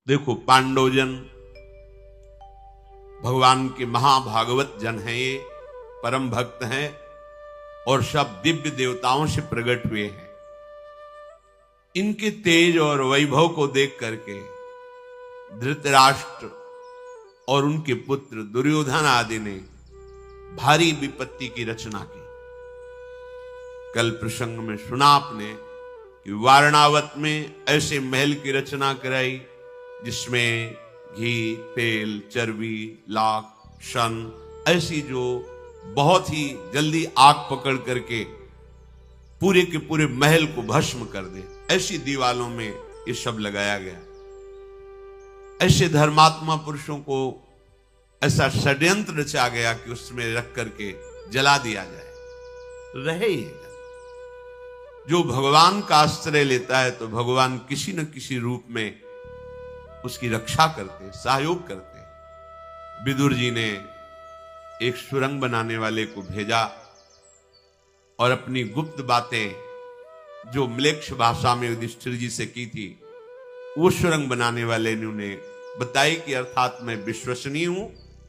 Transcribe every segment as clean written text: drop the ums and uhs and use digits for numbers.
देखो, पांडवजन भगवान के महाभागवत जन हैं, ये परम भक्त हैं और सब दिव्य देवताओं से प्रकट हुए हैं। इनके तेज और वैभव को देख करके धृतराष्ट्र और उनके पुत्र दुर्योधन आदि ने भारी विपत्ति की रचना की। कल प्रसंग में सुना आपने कि वारणावत में ऐसे महल की रचना कराई जिसमें घी, तेल, चर्बी, लाख, शन ऐसी जो बहुत ही जल्दी आग पकड़ करके पूरे के पूरे महल को भस्म कर दे, ऐसी दीवालों में ये सब लगाया गया। ऐसे धर्मात्मा पुरुषों को ऐसा षड्यंत्र रचा गया कि उसमें रख करके जला दिया जाए। रहे ये जो भगवान का आश्रय लेता है तो भगवान किसी न किसी रूप में उसकी रक्षा करते, सहयोग करते। विदुर जी ने एक सुरंग बनाने वाले को भेजा और अपनी गुप्त बातें जो म्लेच्छ भाषा में युधिष्ठिर जी से की थी, वो सुरंग बनाने वाले ने उन्हें बताई कि अर्थात मैं विश्वसनीय हूं,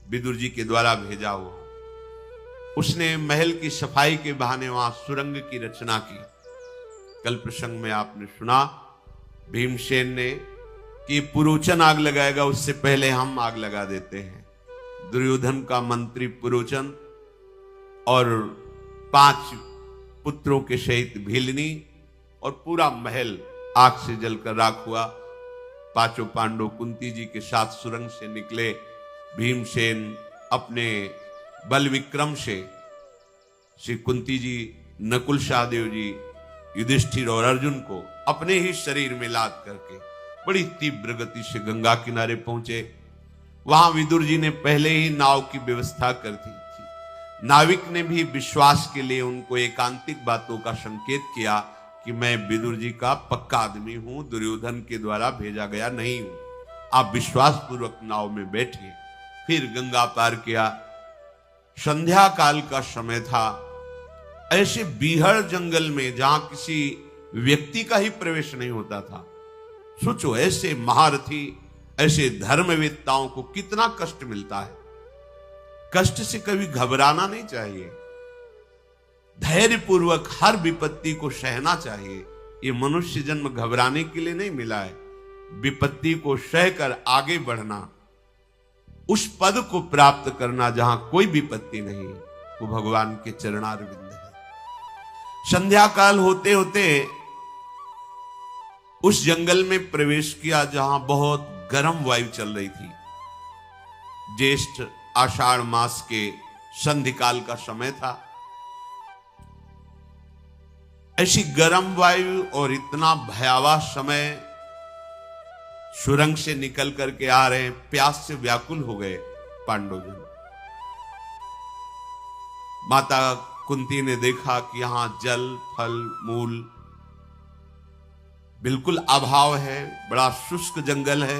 विदुर जी के द्वारा भेजा हुआ। उसने महल की सफाई के बहाने वहां सुरंग की रचना की। कल प्रसंग में आपने सुना भीमसेन ने कि पुरोचन आग लगाएगा, उससे पहले हम आग लगा देते हैं। दुर्योधन का मंत्री पुरोचन और 5 पुत्रों के सहित भीलनी और पूरा महल आग से जलकर राख हुआ। 5 पांडव कुंती जी के साथ सुरंग से निकले। भीमसेन अपने बल विक्रम से श्री कुंती जी, नकुल सहदेव जी, युधिष्ठिर और अर्जुन को अपने ही शरीर में लाद करके बड़ी तीव्र गति से गंगा किनारे पहुंचे। वहां विदुर जी ने पहले ही नाव की व्यवस्था कर दी थी। नाविक ने भी विश्वास के लिए उनको एकांतिक बातों का संकेत किया कि मैं विदुर जी का पक्का आदमी हूं, दुर्योधन के द्वारा भेजा गया नहीं हूं, आप विश्वास पूर्वक नाव में बैठिए। फिर गंगा पार किया। संध्या काल का समय था। ऐसे बीहड़ जंगल में जहां किसी व्यक्ति का ही प्रवेश नहीं होता था। सोचो, ऐसे महारथी, ऐसे धर्मवेत्ताओं को कितना कष्ट मिलता है। कष्ट से कभी घबराना नहीं चाहिए, धैर्य पूर्वक हर विपत्ति को सहना चाहिए। ये मनुष्य जन्म घबराने के लिए नहीं मिला है। विपत्ति को सहकर आगे बढ़ना, उस पद को प्राप्त करना जहां कोई विपत्ति नहीं, वो भगवान के चरणारविंद है। संध्या काल होते होते उस जंगल में प्रवेश किया जहां बहुत गर्म वायु चल रही थी। ज्येष्ठ आषाढ़ मास के संधि काल का समय था। ऐसी गर्म वायु और इतना भयावह समय, सुरंग से निकल करके आ रहे हैं, प्यास से व्याकुल हो गए पांडवजन। माता कुंती ने देखा कि यहां जल, फल, मूल बिल्कुल अभाव है, बड़ा शुष्क जंगल है।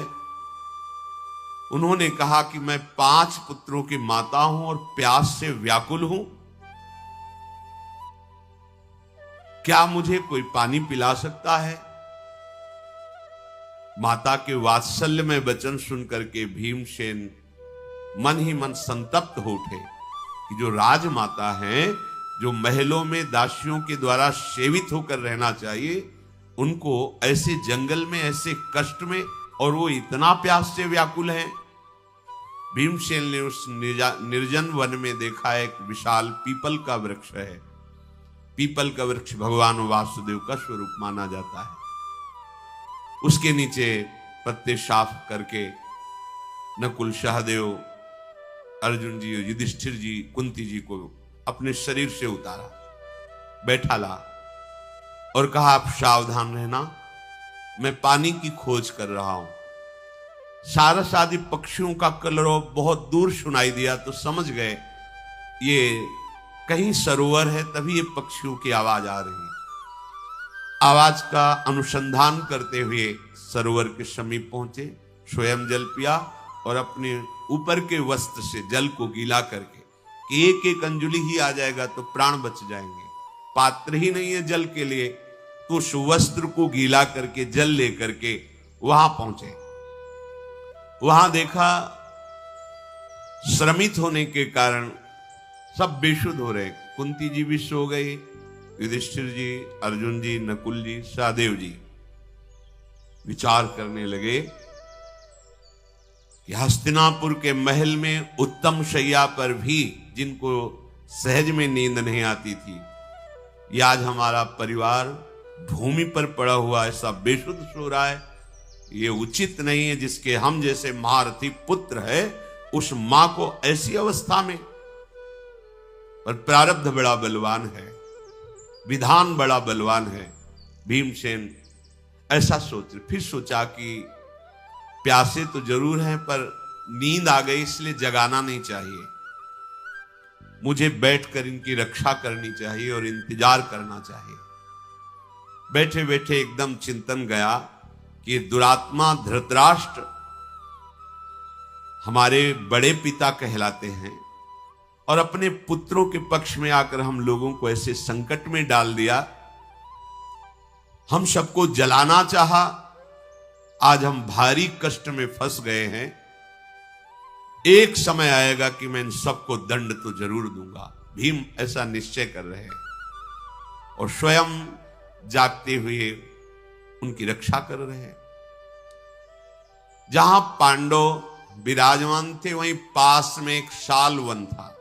उन्होंने कहा कि मैं 5 पुत्रों की माता हूं और प्यास से व्याकुल हूं, क्या मुझे कोई पानी पिला सकता है? माता के वात्सल्य में वचन सुनकर के भीमसेन मन ही मन संतप्त हो उठे कि जो राजमाता हैं, जो महलों में दासियों के द्वारा सेवित होकर रहना चाहिए, उनको ऐसे जंगल में, ऐसे कष्ट में, और वो इतना प्यास से व्याकुल हैं। भीमसेन ने उस निर्जन वन में देखा एक विशाल पीपल का वृक्ष है। पीपल का वृक्ष भगवान वासुदेव का स्वरूप माना जाता है। उसके नीचे पत्ते साफ करके नकुल, सहदेव, अर्जुन जी, युधिष्ठिर जी, कुंती जी को अपने शरीर से उतारा, बैठा ला और कहा आप सावधान रहना, मैं पानी की खोज कर रहा हूं। सारस आदि पक्षियों का कलरव बहुत दूर सुनाई दिया तो समझ गए ये कहीं सरोवर है, तभी ये पक्षियों की आवाज आ रही है। आवाज का अनुसंधान करते हुए सरोवर के समीप पहुंचे, स्वयं जल पिया और अपने ऊपर के वस्त्र से जल को गीला करके, एक एक अंजुली ही आ जाएगा तो प्राण बच जाएंगे, पात्र ही नहीं है जल के लिए, तो उस वस्त्र को गीला करके जल लेकर के वहां पहुंचे। वहां देखा श्रमित होने के कारण सब बेशुद्ध हो रहे। कुंती जी भी सो गई, युधिष्ठिर जी, अर्जुन जी, नकुल जी, सहदेव जी विचार करने लगे कि हस्तिनापुर के महल में उत्तम शैया पर भी जिनको सहज में नींद नहीं आती थी, ये आज हमारा परिवार भूमि पर पड़ा हुआ ऐसा बेशुद्ध सो रहा है। ये उचित नहीं है। जिसके हम जैसे महारथी पुत्र है, उस मां को ऐसी अवस्था में। पर प्रारब्ध बड़ा बलवान है, विधान बड़ा बलवान है। भीमसेन ऐसा सोच, फिर सोचा कि प्यासे तो जरूर हैं, पर नींद आ गई इसलिए जगाना नहीं चाहिए। मुझे बैठकर इनकी रक्षा करनी चाहिए और इंतजार करना चाहिए। बैठे बैठे एकदम चिंतन गया कि दुरात्मा धृतराष्ट्र हमारे बड़े पिता कहलाते हैं और अपने पुत्रों के पक्ष में आकर हम लोगों को ऐसे संकट में डाल दिया। हम सबको जलाना चाहा, आज हम भारी कष्ट में फंस गए हैं। एक समय आएगा कि मैं इन सबको दंड तो जरूर दूंगा। भीम ऐसा निश्चय कर रहे हैं और स्वयं जागते हुए उनकी रक्षा कर रहे हैं। जहां पांडव विराजमान थे वहीं पास में एक साल वन था।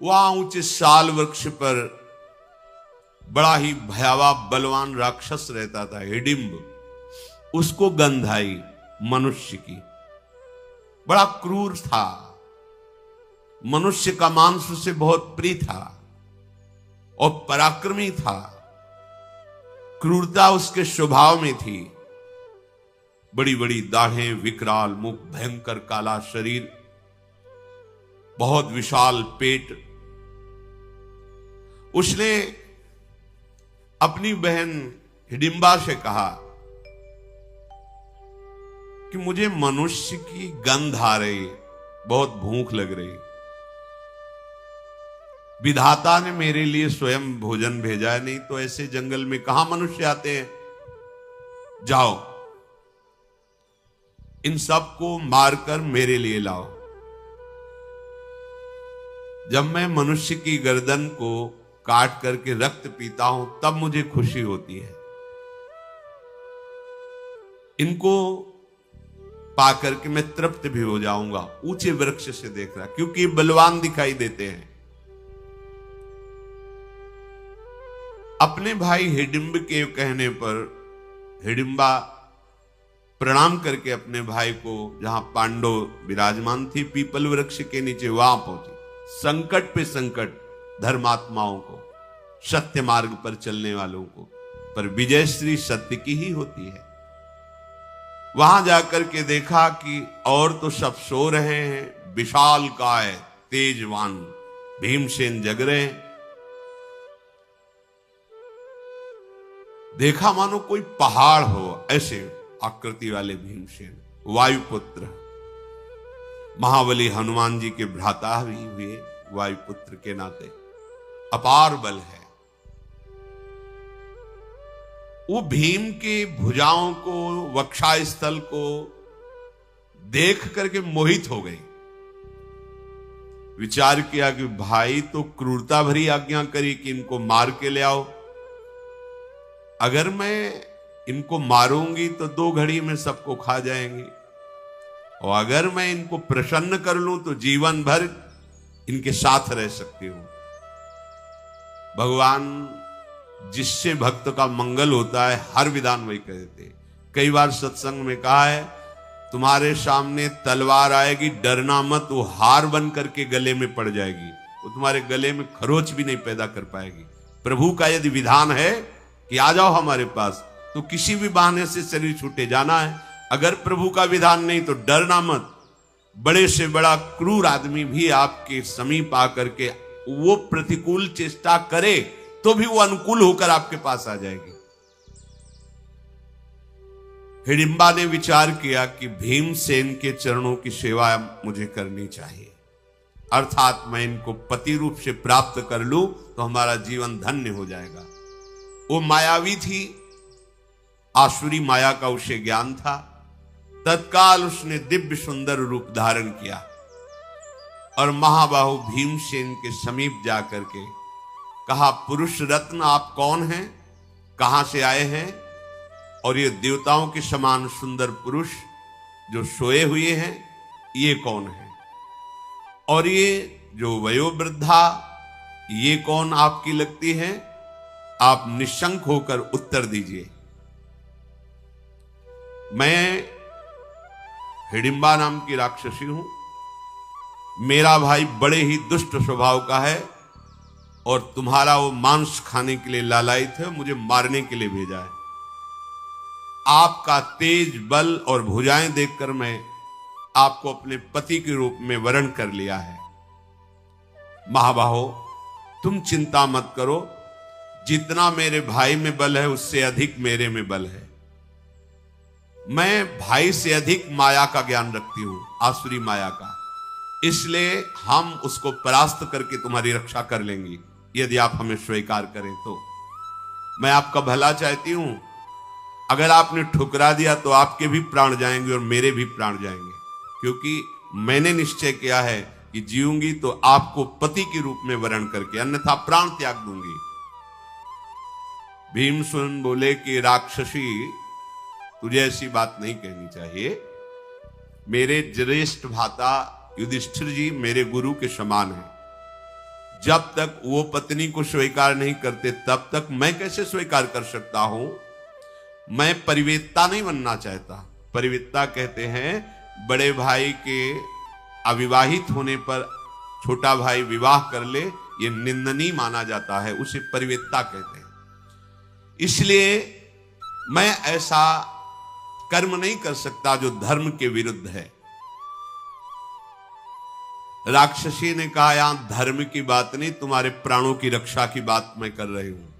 वहां ऊंचे साल वृक्ष पर बड़ा ही भयावह बलवान राक्षस रहता था, हिडिंब। उसको गंध आई मनुष्य की, बड़ा क्रूर था, मनुष्य का मांस उसे बहुत प्रिय था और पराक्रमी था। क्रूरता उसके स्वभाव में थी। बड़ी बड़ी दाढ़ें, विकराल मुख, भयंकर काला शरीर, बहुत विशाल पेट। उसने अपनी बहन हिडिंबा से कहा कि मुझे मनुष्य की गंध आ रही, बहुत भूख लग रही। विधाता ने मेरे लिए स्वयं भोजन भेजा है, नहीं तो ऐसे जंगल में कहां मनुष्य आते हैं। जाओ इन सबको मारकर मेरे लिए लाओ। जब मैं मनुष्य की गर्दन को काट करके रक्त पीता हूं तब मुझे खुशी होती है। इनको पाकर के मैं तृप्त भी हो जाऊंगा। ऊंचे वृक्ष से देख रहा, क्योंकि बलवान दिखाई देते हैं। अपने भाई हिडिंब के कहने पर हिडिंबा प्रणाम करके अपने भाई को, जहां पांडव विराजमान थी पीपल वृक्ष के नीचे, वहां पहुंची। संकट पे संकट धर्मात्माओं को, सत्य मार्ग पर चलने वालों को, पर विजय श्री सत्य की ही होती है। वहां जाकर के देखा कि और तो सब सो रहे हैं। विशाल काय तेजवान भीमसेन जग रहे हैं। देखा मानो कोई पहाड़ हो, ऐसे आकृति वाले भीमसेन, वायुपुत्र, महाबली हनुमान जी के भ्राता भी हुए वायुपुत्र के नाते। अपार बल है। वो भीम के भुजाओं को, वक्षास्थल को देख करके मोहित हो गई। विचार किया कि भाई तो क्रूरता भरी आज्ञा करी कि इनको मार के ले आओ। अगर मैं इनको मारूंगी तो 2 घड़ी में सबको खा जाएंगे, और अगर मैं इनको प्रसन्न कर लूं तो जीवन भर इनके साथ रह सकती हूं। भगवान जिससे भक्त का मंगल होता है हर विधान वही कह देते। कई बार सत्संग में कहा है, तुम्हारे सामने तलवार आएगी, डरना मत, वो हार बन करके गले में पड़ जाएगी, वो तुम्हारे गले में खरोच भी नहीं पैदा कर पाएगी। प्रभु का यदि विधान है कि आ जाओ हमारे पास, तो किसी भी बहाने से शरीर छूटे जाना है। अगर प्रभु का विधान नहीं तो डरना मत। बड़े से बड़ा क्रूर आदमी भी आपके समीप आकर के वो प्रतिकूल चेष्टा करे तो भी वो अनुकूल होकर आपके पास आ जाएगी। हिडिंबा ने विचार किया कि भीमसेन के चरणों की सेवा मुझे करनी चाहिए, अर्थात मैं इनको पति रूप से प्राप्त कर लूं तो हमारा जीवन धन्य हो जाएगा। वो मायावी थी, आसुरी माया का उसे ज्ञान था, तत्काल उसने दिव्य सुंदर रूप धारण किया और महाबाहु भीमसेन के समीप जाकर के कहा, पुरुष रत्न आप कौन हैं, कहां से आए हैं, और ये देवताओं के समान सुंदर पुरुष जो सोए हुए हैं ये कौन है, और ये जो वयोवृद्धा ये कौन आपकी लगती है, आप निशंक होकर उत्तर दीजिए। मैं हिडिंबा नाम की राक्षसी हूं, मेरा भाई बड़े ही दुष्ट स्वभाव का है और तुम्हारा वो मांस खाने के लिए लालायित है, मुझे मारने के लिए भेजा है। आपका तेज बल और भुजाएं देखकर मैं आपको अपने पति के रूप में वरण कर लिया है। महाबाहो, तुम चिंता मत करो, जितना मेरे भाई में बल है उससे अधिक मेरे में बल है। मैं भाई से अधिक माया का ज्ञान रखती हूं, आसुरी माया का, इसलिए हम उसको परास्त करके तुम्हारी रक्षा कर लेंगी यदि आप हमें स्वीकार करें तो। मैं आपका भला चाहती हूं, अगर आपने ठुकरा दिया तो आपके भी प्राण जाएंगे और मेरे भी प्राण जाएंगे, क्योंकि मैंने निश्चय किया है कि जीऊंगी तो आपको पति के रूप में वरण करके, अन्यथा प्राण त्याग दूंगी। भीमसेन बोले कि राक्षसी, तुझे ऐसी बात नहीं कहनी चाहिए। मेरे ज्येष्ठ भ्राता युधिष्ठिर जी मेरे गुरु के समान हैं, जब तक वो पत्नी को स्वीकार नहीं करते तब तक मैं कैसे स्वीकार कर सकता हूं। मैं परिवेत्ता नहीं बनना चाहता। परिवेत्ता कहते हैं बड़े भाई के अविवाहित होने पर छोटा भाई विवाह कर ले, ये निंदनीय माना जाता है, उसे परिवेत्ता कहते हैं। इसलिए मैं ऐसा कर्म नहीं कर सकता जो धर्म के विरुद्ध है। राक्षसी ने कहा, यहां धर्म की बात नहीं, तुम्हारे प्राणों की रक्षा की बात मैं कर रही हूं।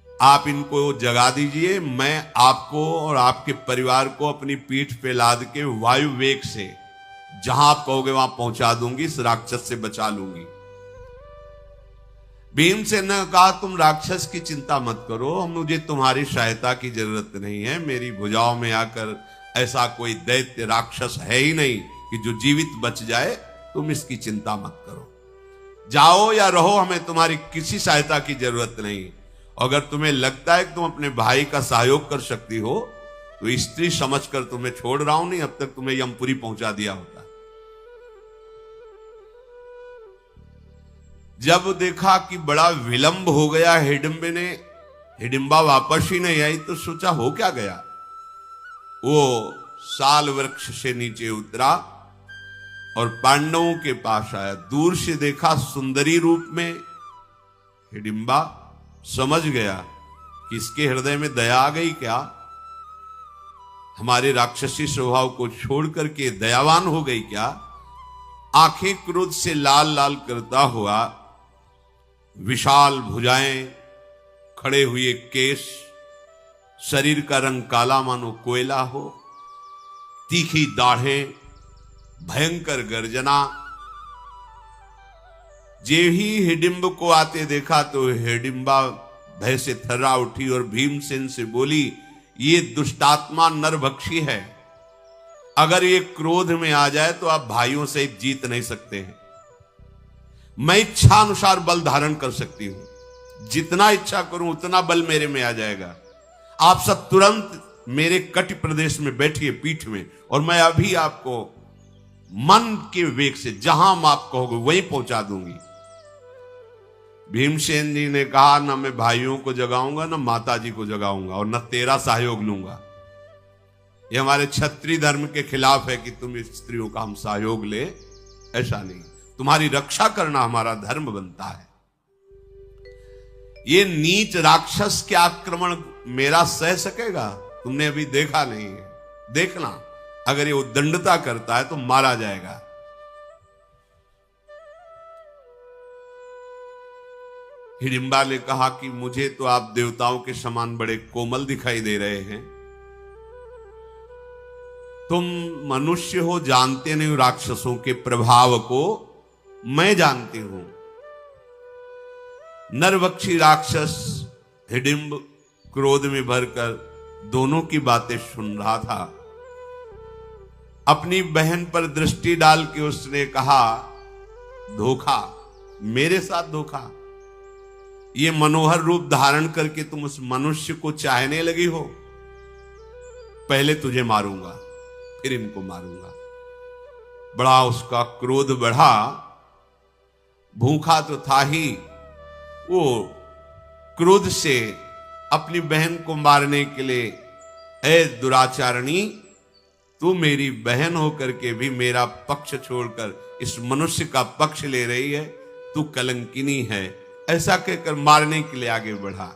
आप इनको जगा दीजिए, मैं आपको और आपके परिवार को अपनी पीठ पे लाद के वायु वेग से जहां आप कहोगे वहां पहुंचा दूंगी, इस राक्षस से बचा लूंगी। भीमसेन ने कहा, तुम राक्षस की चिंता मत करो, मुझे तुम्हारी सहायता की जरूरत नहीं है। मेरी भुजाओं में आकर ऐसा कोई दैत्य राक्षस है ही नहीं कि जो जीवित बच जाए, तुम इसकी चिंता मत करो। जाओ या रहो, हमें तुम्हारी किसी सहायता की जरूरत नहीं। अगर तुम्हें लगता है कि तुम अपने भाई का सहयोग कर सकती हो तो स्त्री समझकर तुम्हें छोड़ रहा हूं, नहीं अब तक तुम्हें यमपुरी पहुंचा दिया होता। जब देखा कि बड़ा विलंब हो गया, हिडिंबा वापस ही नहीं आई, तो सोचा हो क्या गया। वो साल वृक्ष से नीचे उतरा और पांडवों के पास आया। दूर से देखा सुंदरी रूप में हिडिंबा, समझ गया कि इसके हृदय में दया आ गई क्या, हमारे राक्षसी स्वभाव को छोड़ करके दयावान हो गई क्या। आंखें क्रोध से लाल लाल करता हुआ, विशाल भुजाएं, खड़े हुए केश, शरीर का रंग काला मानो कोयला हो, तीखी दाढ़ें, भयंकर गर्जना। जे ही हिडिंब को आते देखा तो हिडिंबा भय से थर्रा उठी और भीमसेन से बोली, ये दुष्टात्मा नरभक्षी है, अगर ये क्रोध में आ जाए तो आप भाइयों से जीत नहीं सकते हैं। मैं इच्छा अनुसार बल धारण कर सकती हूं, जितना इच्छा करूं उतना बल मेरे में आ जाएगा। आप सब तुरंत मेरे कटि प्रदेश में बैठिए पीठ में, और मैं अभी आपको मन के वेग से जहां आप कहोगे वहीं पहुंचा दूंगी। भीमसेन जी ने कहा, ना मैं भाइयों को जगाऊंगा, ना माता जी को जगाऊंगा, और न तेरा सहयोग लूंगा। ये हमारे क्षत्रिय धर्म के खिलाफ है कि तुम स्त्रियों का हम सहयोग ले, ऐसा नहीं। तुम्हारी रक्षा करना हमारा धर्म बनता है। ये नीच राक्षस के आक्रमण मेरा सह सकेगा? तुमने अभी देखा नहीं है, देखना, अगर ये उद्दंडता करता है तो मारा जाएगा। हिडिंबा ने कहा कि मुझे तो आप देवताओं के समान बड़े कोमल दिखाई दे रहे हैं, तुम मनुष्य हो, जानते नहीं राक्षसों के प्रभाव को, मैं जानती हूं। नरभक्षी राक्षस हिडिंब क्रोध में भरकर दोनों की बातें सुन रहा था। अपनी बहन पर दृष्टि डाल के उसने कहा, धोखा, मेरे साथ धोखा। ये मनोहर रूप धारण करके तुम उस मनुष्य को चाहने लगी हो। पहले तुझे मारूंगा, फिर इनको मारूंगा। बड़ा उसका क्रोध बढ़ा। भूखा तो था ही, वो क्रोध से अपनी बहन को मारने के लिए, ए दुराचारणी, तू मेरी बहन होकर के भी मेरा पक्ष छोड़कर इस मनुष्य का पक्ष ले रही है, तू कलंकिनी है, ऐसा कहकर मारने के लिए आगे बढ़ा।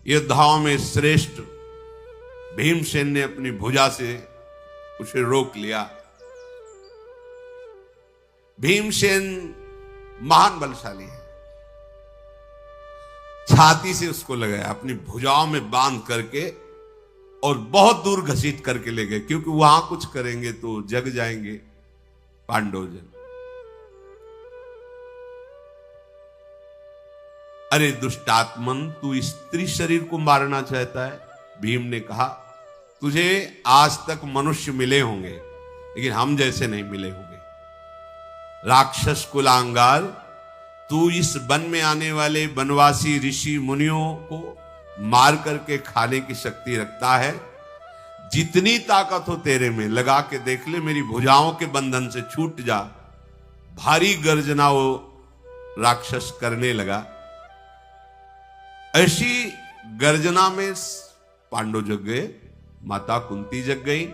योद्धाओं में श्रेष्ठ भीमसेन ने अपनी भुजा से उसे रोक लिया। भीमसेन महान बलशाली है, छाती से उसको लगाया, अपनी भुजाओं में बांध करके और बहुत दूर घसीट करके ले गए, क्योंकि वहां कुछ करेंगे तो जग जाएंगे पांडवजन। अरे दुष्टात्मन, तू स्त्री शरीर को मारना चाहता है? भीम ने कहा, तुझे आज तक मनुष्य मिले होंगे, लेकिन हम जैसे नहीं मिले होंगे। राक्षस कुलांगार, तू इस वन में आने वाले वनवासी ऋषि मुनियों को मार करके खाने की शक्ति रखता है। जितनी ताकत हो तेरे में लगा के देख ले, मेरी भुजाओं के बंधन से छूट जा। भारी गर्जना वो राक्षस करने लगा। ऐसी गर्जना में पांडव जग गए, माता कुंती जग गई,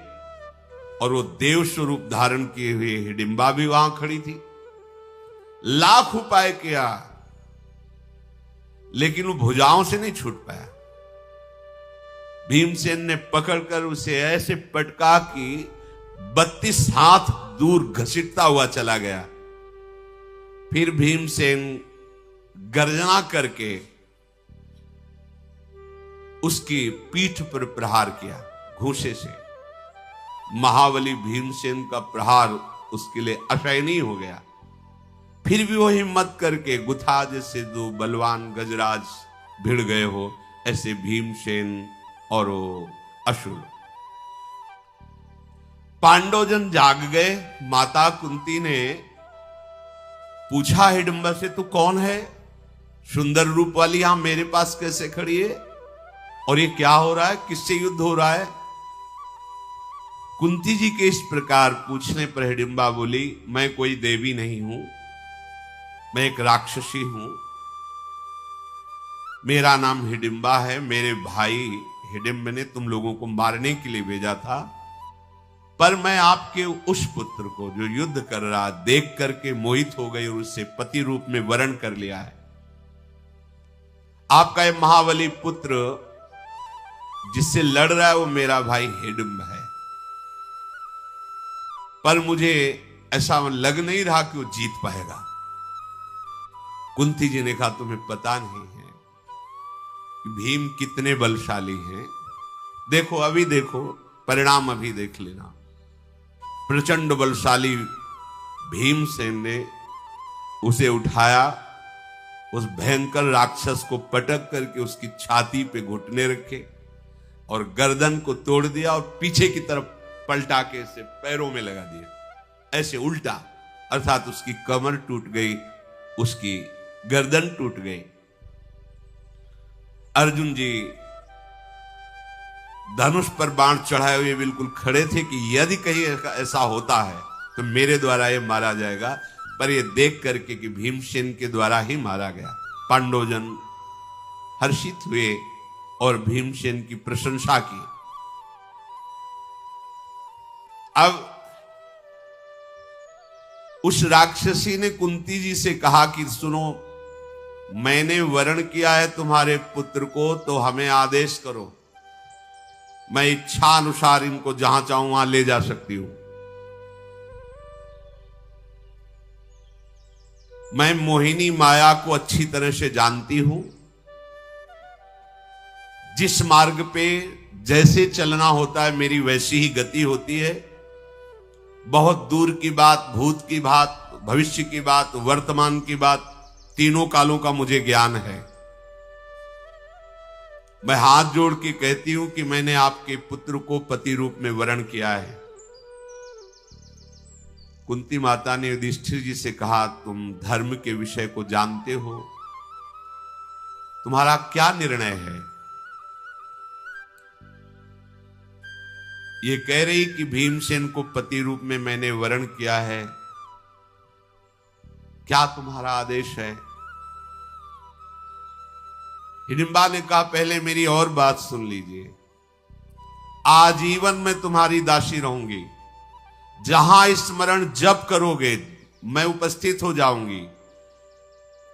और वो देव स्वरूप धारण किए हुए हिडिंबा भी वहां खड़ी थी। लाख उपाय किया, लेकिन वो भुजाओं से नहीं छूट पाया। भीमसेन ने पकड़कर उसे ऐसे पटका कि 32 हाथ दूर घसीटता हुआ चला गया। फिर भीमसेन गर्जना करके उसकी पीठ पर प्रहार किया घूंसे से। महाबली भीमसेन का प्रहार उसके लिए असहनीय हो गया। फिर भी वो हिम्मत करके, गुथा जैसे दो बलवान गजराज भिड़ गए हो, ऐसे भीमसेन और वो असुर। पांडवजन जाग गए। माता कुंती ने पूछा हिडिंबा से, तू कौन है? सुंदर रूप वाली यहां मेरे पास कैसे खड़ी है? और ये क्या हो रहा है? किससे युद्ध हो रहा है? कुंती जी के इस प्रकार पूछने पर हिडिंबा बोली, मैं कोई देवी नहीं हूं, मैं एक राक्षसी हूं। मेरा नाम हिडिंबा है। मेरे भाई हिडिंब ने तुम लोगों को मारने के लिए भेजा था, पर मैं आपके उस पुत्र को जो युद्ध कर रहा देख करके मोहित हो गई और उससे पति रूप में वरण कर लिया है। आपका ये महाबली पुत्र जिससे लड़ रहा है वो मेरा भाई हिडिंब है, पर मुझे ऐसा लग नहीं रहा कि वो जीत पाएगा। कुंती जी ने कहा, तुम्हें पता नहीं है कि भीम कितने बलशाली हैं। देखो, अभी देखो, परिणाम अभी देख लेना। प्रचंड बलशाली भीमसेन ने उसे उठाया, उस भयंकर राक्षस को पटक करके उसकी छाती पे घुटने रखे और गर्दन को तोड़ दिया और पीछे की तरफ पलटा के इसे पैरों में लगा दिया, ऐसे उल्टा, अर्थात उसकी कमर टूट गई, उसकी गर्दन टूट गई। अर्जुन जी धनुष पर बाण चढ़ाए हुए बिल्कुल खड़े थे कि यदि कहीं ऐसा होता है तो मेरे द्वारा ये मारा जाएगा, पर ये देख करके कि भीमसेन के द्वारा ही मारा गया, पांडवजन हर्षित हुए और भीमसेन की प्रशंसा की। अब उस राक्षसी ने कुंती जी से कहा कि सुनो, मैंने वरण किया है तुम्हारे पुत्र को, तो हमें आदेश करो, मैं इच्छा अनुसार इनको जहां चाहूं वहां ले जा सकती हूं। मैं मोहिनी माया को अच्छी तरह से जानती हूं। जिस मार्ग पे जैसे चलना होता है मेरी वैसी ही गति होती है। बहुत दूर की बात, भूत की बात, भविष्य की बात, वर्तमान की बात, तीनों कालों का मुझे ज्ञान है। मैं हाथ जोड़ के कहती हूं कि मैंने आपके पुत्र को पति रूप में वरण किया है। कुंती माता ने युधिष्ठिर जी से कहा, तुम धर्म के विषय को जानते हो, तुम्हारा क्या निर्णय है? ये कह रही कि भीमसेन को पति रूप में मैंने वरण किया है, क्या तुम्हारा आदेश है? हिडिंबा ने कहा, पहले मेरी और बात सुन लीजिए। आजीवन मैं तुम्हारी दासी रहूंगी, जहां स्मरण जप करोगे मैं उपस्थित हो जाऊंगी।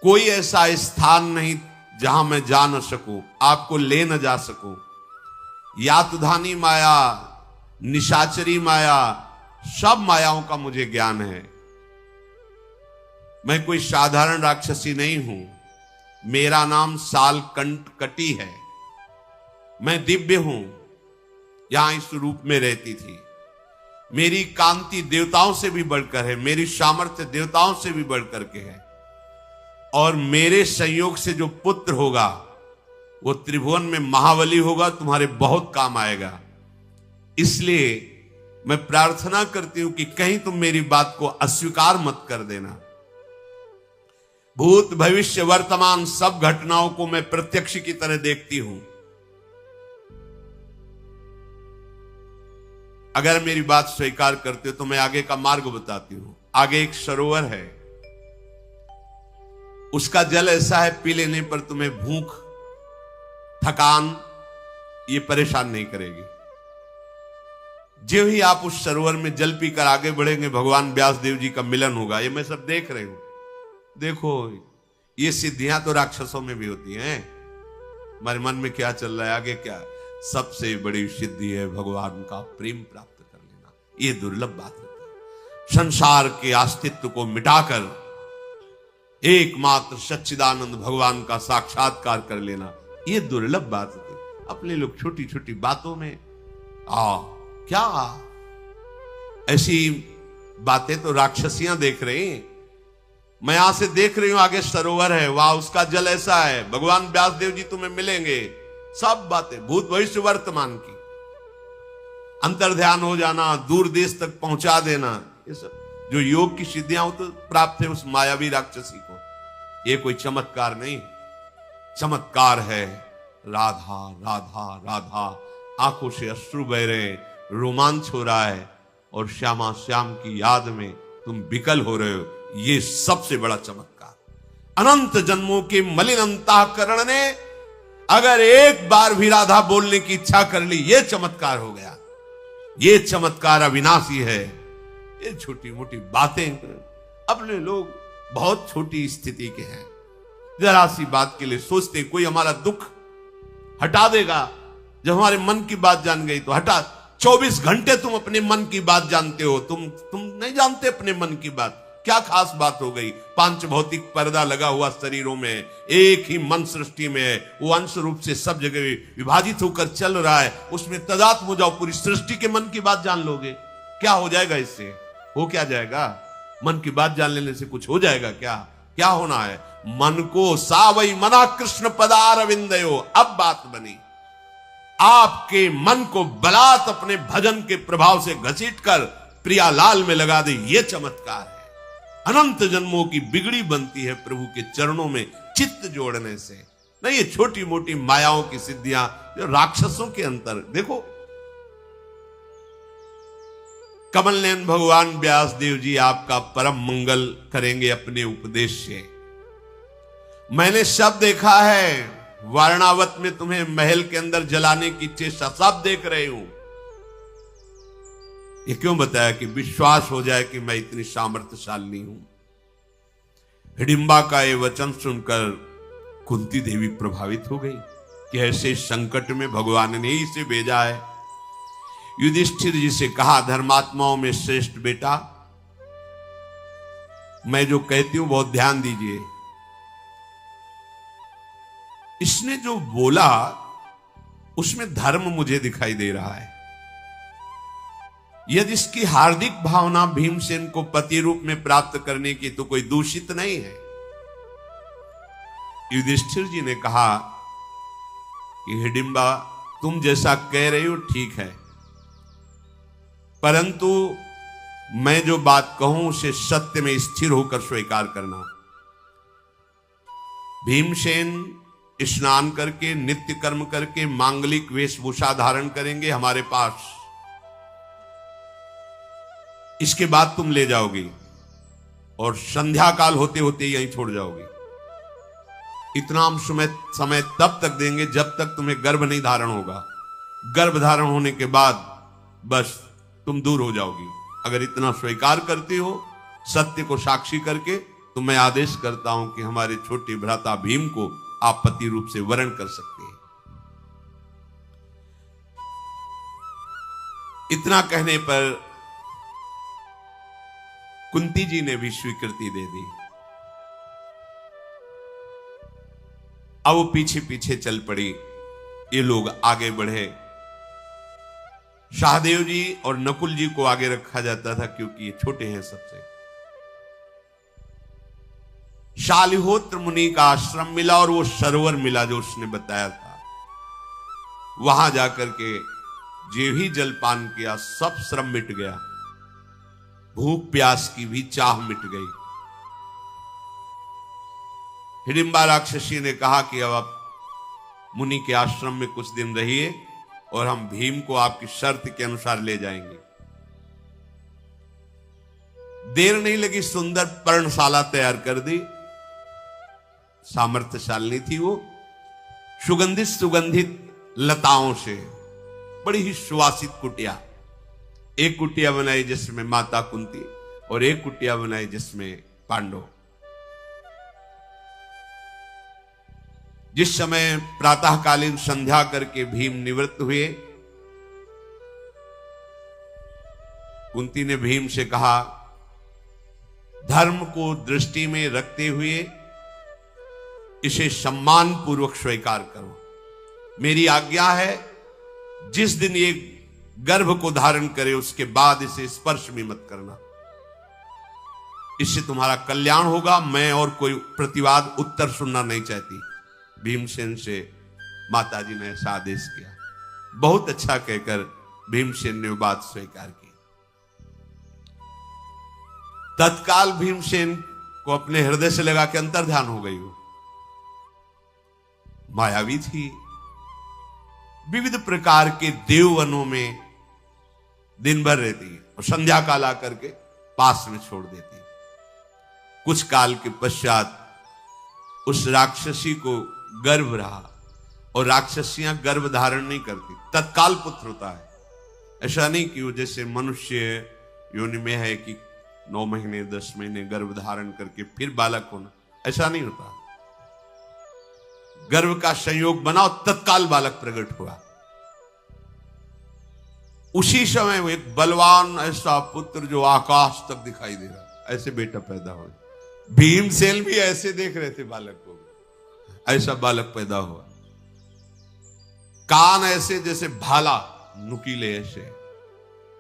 कोई ऐसा स्थान नहीं जहां मैं जा न सकूं, आपको ले न जा सकूं। यातुधानी माया, निशाचरी माया, सब मायाओं का मुझे ज्ञान है। मैं कोई साधारण राक्षसी नहीं हूं, मेरा नाम सालकंठकटी है। मैं दिव्य हूं, यहां इस रूप में रहती थी। मेरी कांति देवताओं से भी बढ़कर है, मेरी सामर्थ्य देवताओं से भी बढ़कर के है, और मेरे संयोग से जो पुत्र होगा वो त्रिभुवन में महाबली होगा, तुम्हारे बहुत काम आएगा। इसलिए मैं प्रार्थना करती हूं कि कहीं तुम मेरी बात को अस्वीकार मत कर देना। भूत भविष्य वर्तमान सब घटनाओं को मैं प्रत्यक्ष की तरह देखती हूं। अगर मेरी बात स्वीकार करते हो तो मैं आगे का मार्ग बताती हूं। आगे एक सरोवर है, उसका जल ऐसा है पी लेने पर तुम्हें भूख, थकान ये परेशान नहीं करेगी। जो ही आप उस सरोवर में जल पीकर आगे बढ़ेंगे, भगवान व्यास देव जी का मिलन होगा। ये मैं सब देख रही हूं। देखो, ये सिद्धियां तो राक्षसों में भी होती हैं। हमारे मन में क्या चल रहा है, आगे क्या? सबसे बड़ी सिद्धि है भगवान का प्रेम प्राप्त कर लेना। ये दुर्लभ बात होती है। संसार के अस्तित्व को मिटाकर एकमात्र सच्चिदानंद भगवान का साक्षात्कार कर लेना, ये दुर्लभ बात होती है। अपने लोग छोटी छोटी बातों में क्या ऐसी बातें तो राक्षसियां देख रही हैं। मैं यहां से देख रही हूं, आगे सरोवर है, वहां उसका जल ऐसा है, भगवान व्यास देव जी तुम्हें मिलेंगे। सब बातें भूत भविष्य वर्तमान की, अंतर ध्यान हो जाना, दूर देश तक पहुंचा देना, ये सब जो योग की सिद्धियां तो प्राप्त है उस मायावी राक्षसी को। ये कोई चमत्कार नहीं, चमत्कार है राधा राधा राधा। आंखों से अश्रु बह रहे, रोमांच हो रहा है, और श्यामा श्याम की याद में तुम विकल हो रहे हो। ये सबसे बड़ा चमत्कार। अनंत जन्मों के मलिन अंतःकरण ने अगर एक बार भी राधा बोलने की इच्छा कर ली, ये चमत्कार हो गया। ये चमत्कार अविनाशी है। ये छोटी मोटी बातें अपने लोग बहुत छोटी स्थिति के हैं, जरा सी बात के लिए सोचते कोई हमारा दुख हटा देगा। जब हमारे मन की बात जान गई तो हटा। 24 घंटे तुम अपने मन की बात जानते हो, तुम नहीं जानते अपने मन की बात। क्या खास बात हो गई? पांच भौतिक पर्दा लगा हुआ शरीरों में, एक ही मन सृष्टि में है, वो अंश रूप से सब जगह विभाजित होकर चल रहा है। उसमें तदात्म हो जाओ, पूरी सृष्टि के मन की बात जान लोगे। क्या हो जाएगा इससे? हो क्या जाएगा? मन की बात जान लेने से कुछ हो जाएगा क्या? क्या होना है? मन को सावई मना कृष्ण पदारविंदयो। अब बात बनी, आपके मन को बलात् अपने भजन के प्रभाव से घसीटकर प्रियालाल में लगा दे। ये चमत्कार है। अनंत जन्मों की बिगड़ी बनती है प्रभु के चरणों में चित्त जोड़ने से। नहीं ये छोटी मोटी मायाओं की सिद्धियां जो राक्षसों के अंतर। देखो, कमल नयन भगवान व्यास देव जी आपका परम मंगल करेंगे अपने उपदेश से। मैंने सब देखा है, वारणावत में तुम्हें महल के अंदर जलाने की चेष्टा सब देख रही हूं। ये क्यों बताया? कि विश्वास हो जाए कि मैं इतनी सामर्थ्यशाली हूं। हिडिंबा का ये वचन सुनकर कुंती देवी प्रभावित हो गई कि ऐसे संकट में भगवान ने ही इसे भेजा है। युधिष्ठिर जी से कहा, धर्मात्माओं में श्रेष्ठ बेटा, मैं जो कहती हूं बहुत ध्यान दीजिए। इसने जो बोला उसमें धर्म मुझे दिखाई दे रहा है। यदि इसकी हार्दिक भावना भीमसेन को पति रूप में प्राप्त करने की तो कोई दूषित नहीं है। युधिष्ठिर जी ने कहा कि हिडिंबा, तुम जैसा कह रही हो ठीक है, परंतु मैं जो बात कहूं उसे सत्य में स्थिर होकर स्वीकार करना। भीमसेन स्नान करके नित्य कर्म करके मांगलिक वेशभूषा धारण करेंगे हमारे पास। इसके बाद तुम ले जाओगे और संध्या काल होते होते यहीं छोड़ जाओगे। इतना हम समय तब तक देंगे जब तक तुम्हें गर्भ नहीं धारण होगा। गर्भ धारण होने के बाद बस तुम दूर हो जाओगी। अगर इतना स्वीकार करते हो सत्य को साक्षी करके, तो मैं आदेश करता हूं कि हमारे छोटे भ्राता भीम को आप पति रूप से वरण कर सकते हैं। इतना कहने पर कुंती जी ने भी स्वीकृति दे दी। अब वो पीछे पीछे चल पड़ी। ये लोग आगे बढ़े। सहदेव जी और नकुल जी को आगे रखा जाता था क्योंकि ये छोटे हैं सबसे। शालिहोत्र मुनि का आश्रम मिला और वो सरोवर मिला जो उसने बताया था। वहां जाकर के जो भी जलपान किया सब श्रम मिट गया। भूख प्यास की भी चाह मिट गई। हिडिंबा राक्षसी ने कहा कि अब आप मुनि के आश्रम में कुछ दिन रहिए और हम भीम को आपकी शर्त के अनुसार ले जाएंगे। देर नहीं लगी, सुंदर पर्णशाला तैयार कर दी। सामर्थ्यशालिनी थी वो। सुगंधित सुगंधित लताओं से बड़ी ही सुवासित कुटिया। एक कुटिया बनाई जिसमें माता कुंती और एक कुटिया बनाई जिसमें पांडव। जिस समय प्रातःकालीन संध्या करके भीम निवृत्त हुए, कुंती ने भीम से कहा, धर्म को दृष्टि में रखते हुए इसे सम्मान पूर्वक स्वीकार करो। मेरी आज्ञा है, जिस दिन ये गर्भ को धारण करे उसके बाद इसे स्पर्श भी मत करना। इससे तुम्हारा कल्याण होगा। मैं और कोई प्रतिवाद उत्तर सुनना नहीं चाहती। भीमसेन से माताजी ने ऐसा आदेश किया। बहुत अच्छा कहकर भीमसेन ने बात स्वीकार की। तत्काल भीमसेन को अपने हृदय से लगा के अंतर्ध्यान हो गई। वो मायावी थी। विविध प्रकार के देववनों में दिन भर रहती और संध्या काल आकर के पास में छोड़ देती। कुछ काल के पश्चात उस राक्षसी को गर्भ रहा और राक्षसियां गर्भ धारण नहीं करती, तत्काल पुत्र होता है। ऐसा नहीं कि वो जैसे मनुष्य योनि में है कि 9 महीने 10 महीने गर्भ धारण करके फिर बालक होना, ऐसा नहीं होता। गर्भ का संयोग बना और तत्काल बालक प्रकट हुआ। उसी समय वो एक बलवान ऐसा पुत्र जो आकाश तक दिखाई दे रहा, ऐसे बेटा पैदा हो। भीमसेन भी ऐसे देख रहे थे बालक को, ऐसा बालक पैदा हुआ। कान ऐसे जैसे भाला, नुकीले ऐसे,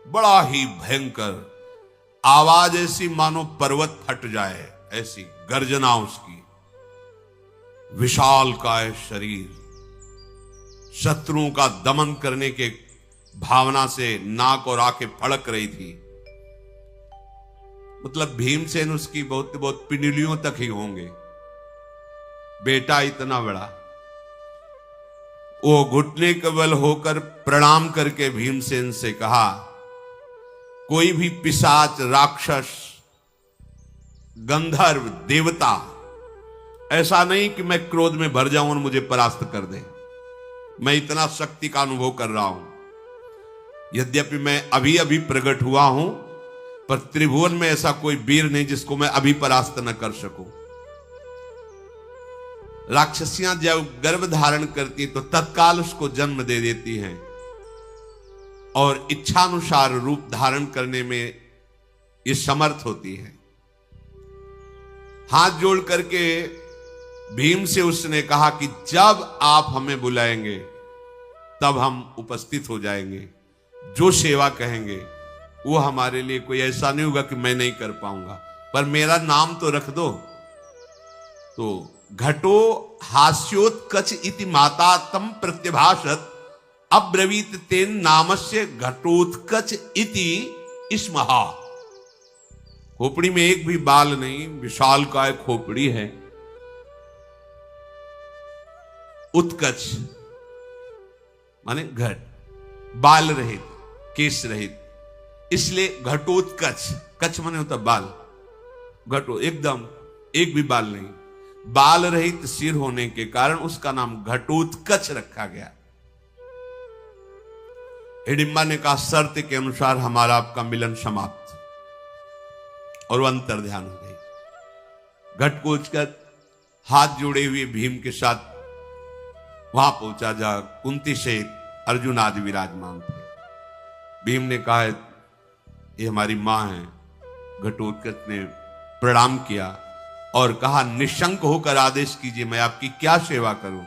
बड़ा ही भयंकर। आवाज ऐसी मानो पर्वत फट जाए, ऐसी गर्जना उसकी। विशाल काय शरीर, शत्रुओं का दमन करने के भावना से नाक और आंखें फड़क रही थी। मतलब भीमसेन उसकी बहुत बहुत पिंडलियों तक ही होंगे। बेटा इतना बड़ा। वो घुटने के बल होकर प्रणाम करके भीमसेन से कहा, कोई भी पिशाच, राक्षस, गंधर्व, देवता, ऐसा नहीं कि मैं क्रोध में भर जाऊं और मुझे परास्त कर दे। मैं इतना शक्ति का अनुभव कर रहा हूं। यद्यपि मैं अभी अभी प्रकट हुआ हूं, पर त्रिभुवन में ऐसा कोई वीर नहीं जिसको मैं अभी परास्त न कर सकूं। राक्षसियां जब गर्भ धारण करती तो तत्काल उसको जन्म दे देती हैं और इच्छानुसार रूप धारण करने में ये समर्थ होती है। हाथ जोड़ करके भीम से उसने कहा कि जब आप हमें बुलाएंगे तब हम उपस्थित हो जाएंगे। जो सेवा कहेंगे वो हमारे लिए कोई ऐसा नहीं होगा कि मैं नहीं कर पाऊंगा, पर मेरा नाम तो रख दो। तो घटो हास्योत्कच इति माता तम प्रत्यभाषत अब्रवीत तेन नामस्य घटोत्कच इति स्महा। खोपड़ी में एक भी बाल नहीं, विशाल काय खोपड़ी है, उत्कच माने घट, बाल रहित, केश रहित, इसलिए घटोत्कच, कच माने होता बाल, घटो एकदम एक भी बाल नहीं, बाल रहित सिर होने के कारण उसका नाम घटोत्कच रखा गया। हिडिंबा ने कहा शर्त के अनुसार हमारा आपका मिलन समाप्त, और वो अंतर ध्यान हो गई। घटोत्कच हाथ जोड़े हुए भीम के साथ वहां पहुंचा जहां कुंती से अर्जुन आदि विराजमान थे। भीम ने कहा ये हमारी मां है। घटोत्कच ने प्रणाम किया और कहा निशंक होकर आदेश कीजिए, मैं आपकी क्या सेवा करूं।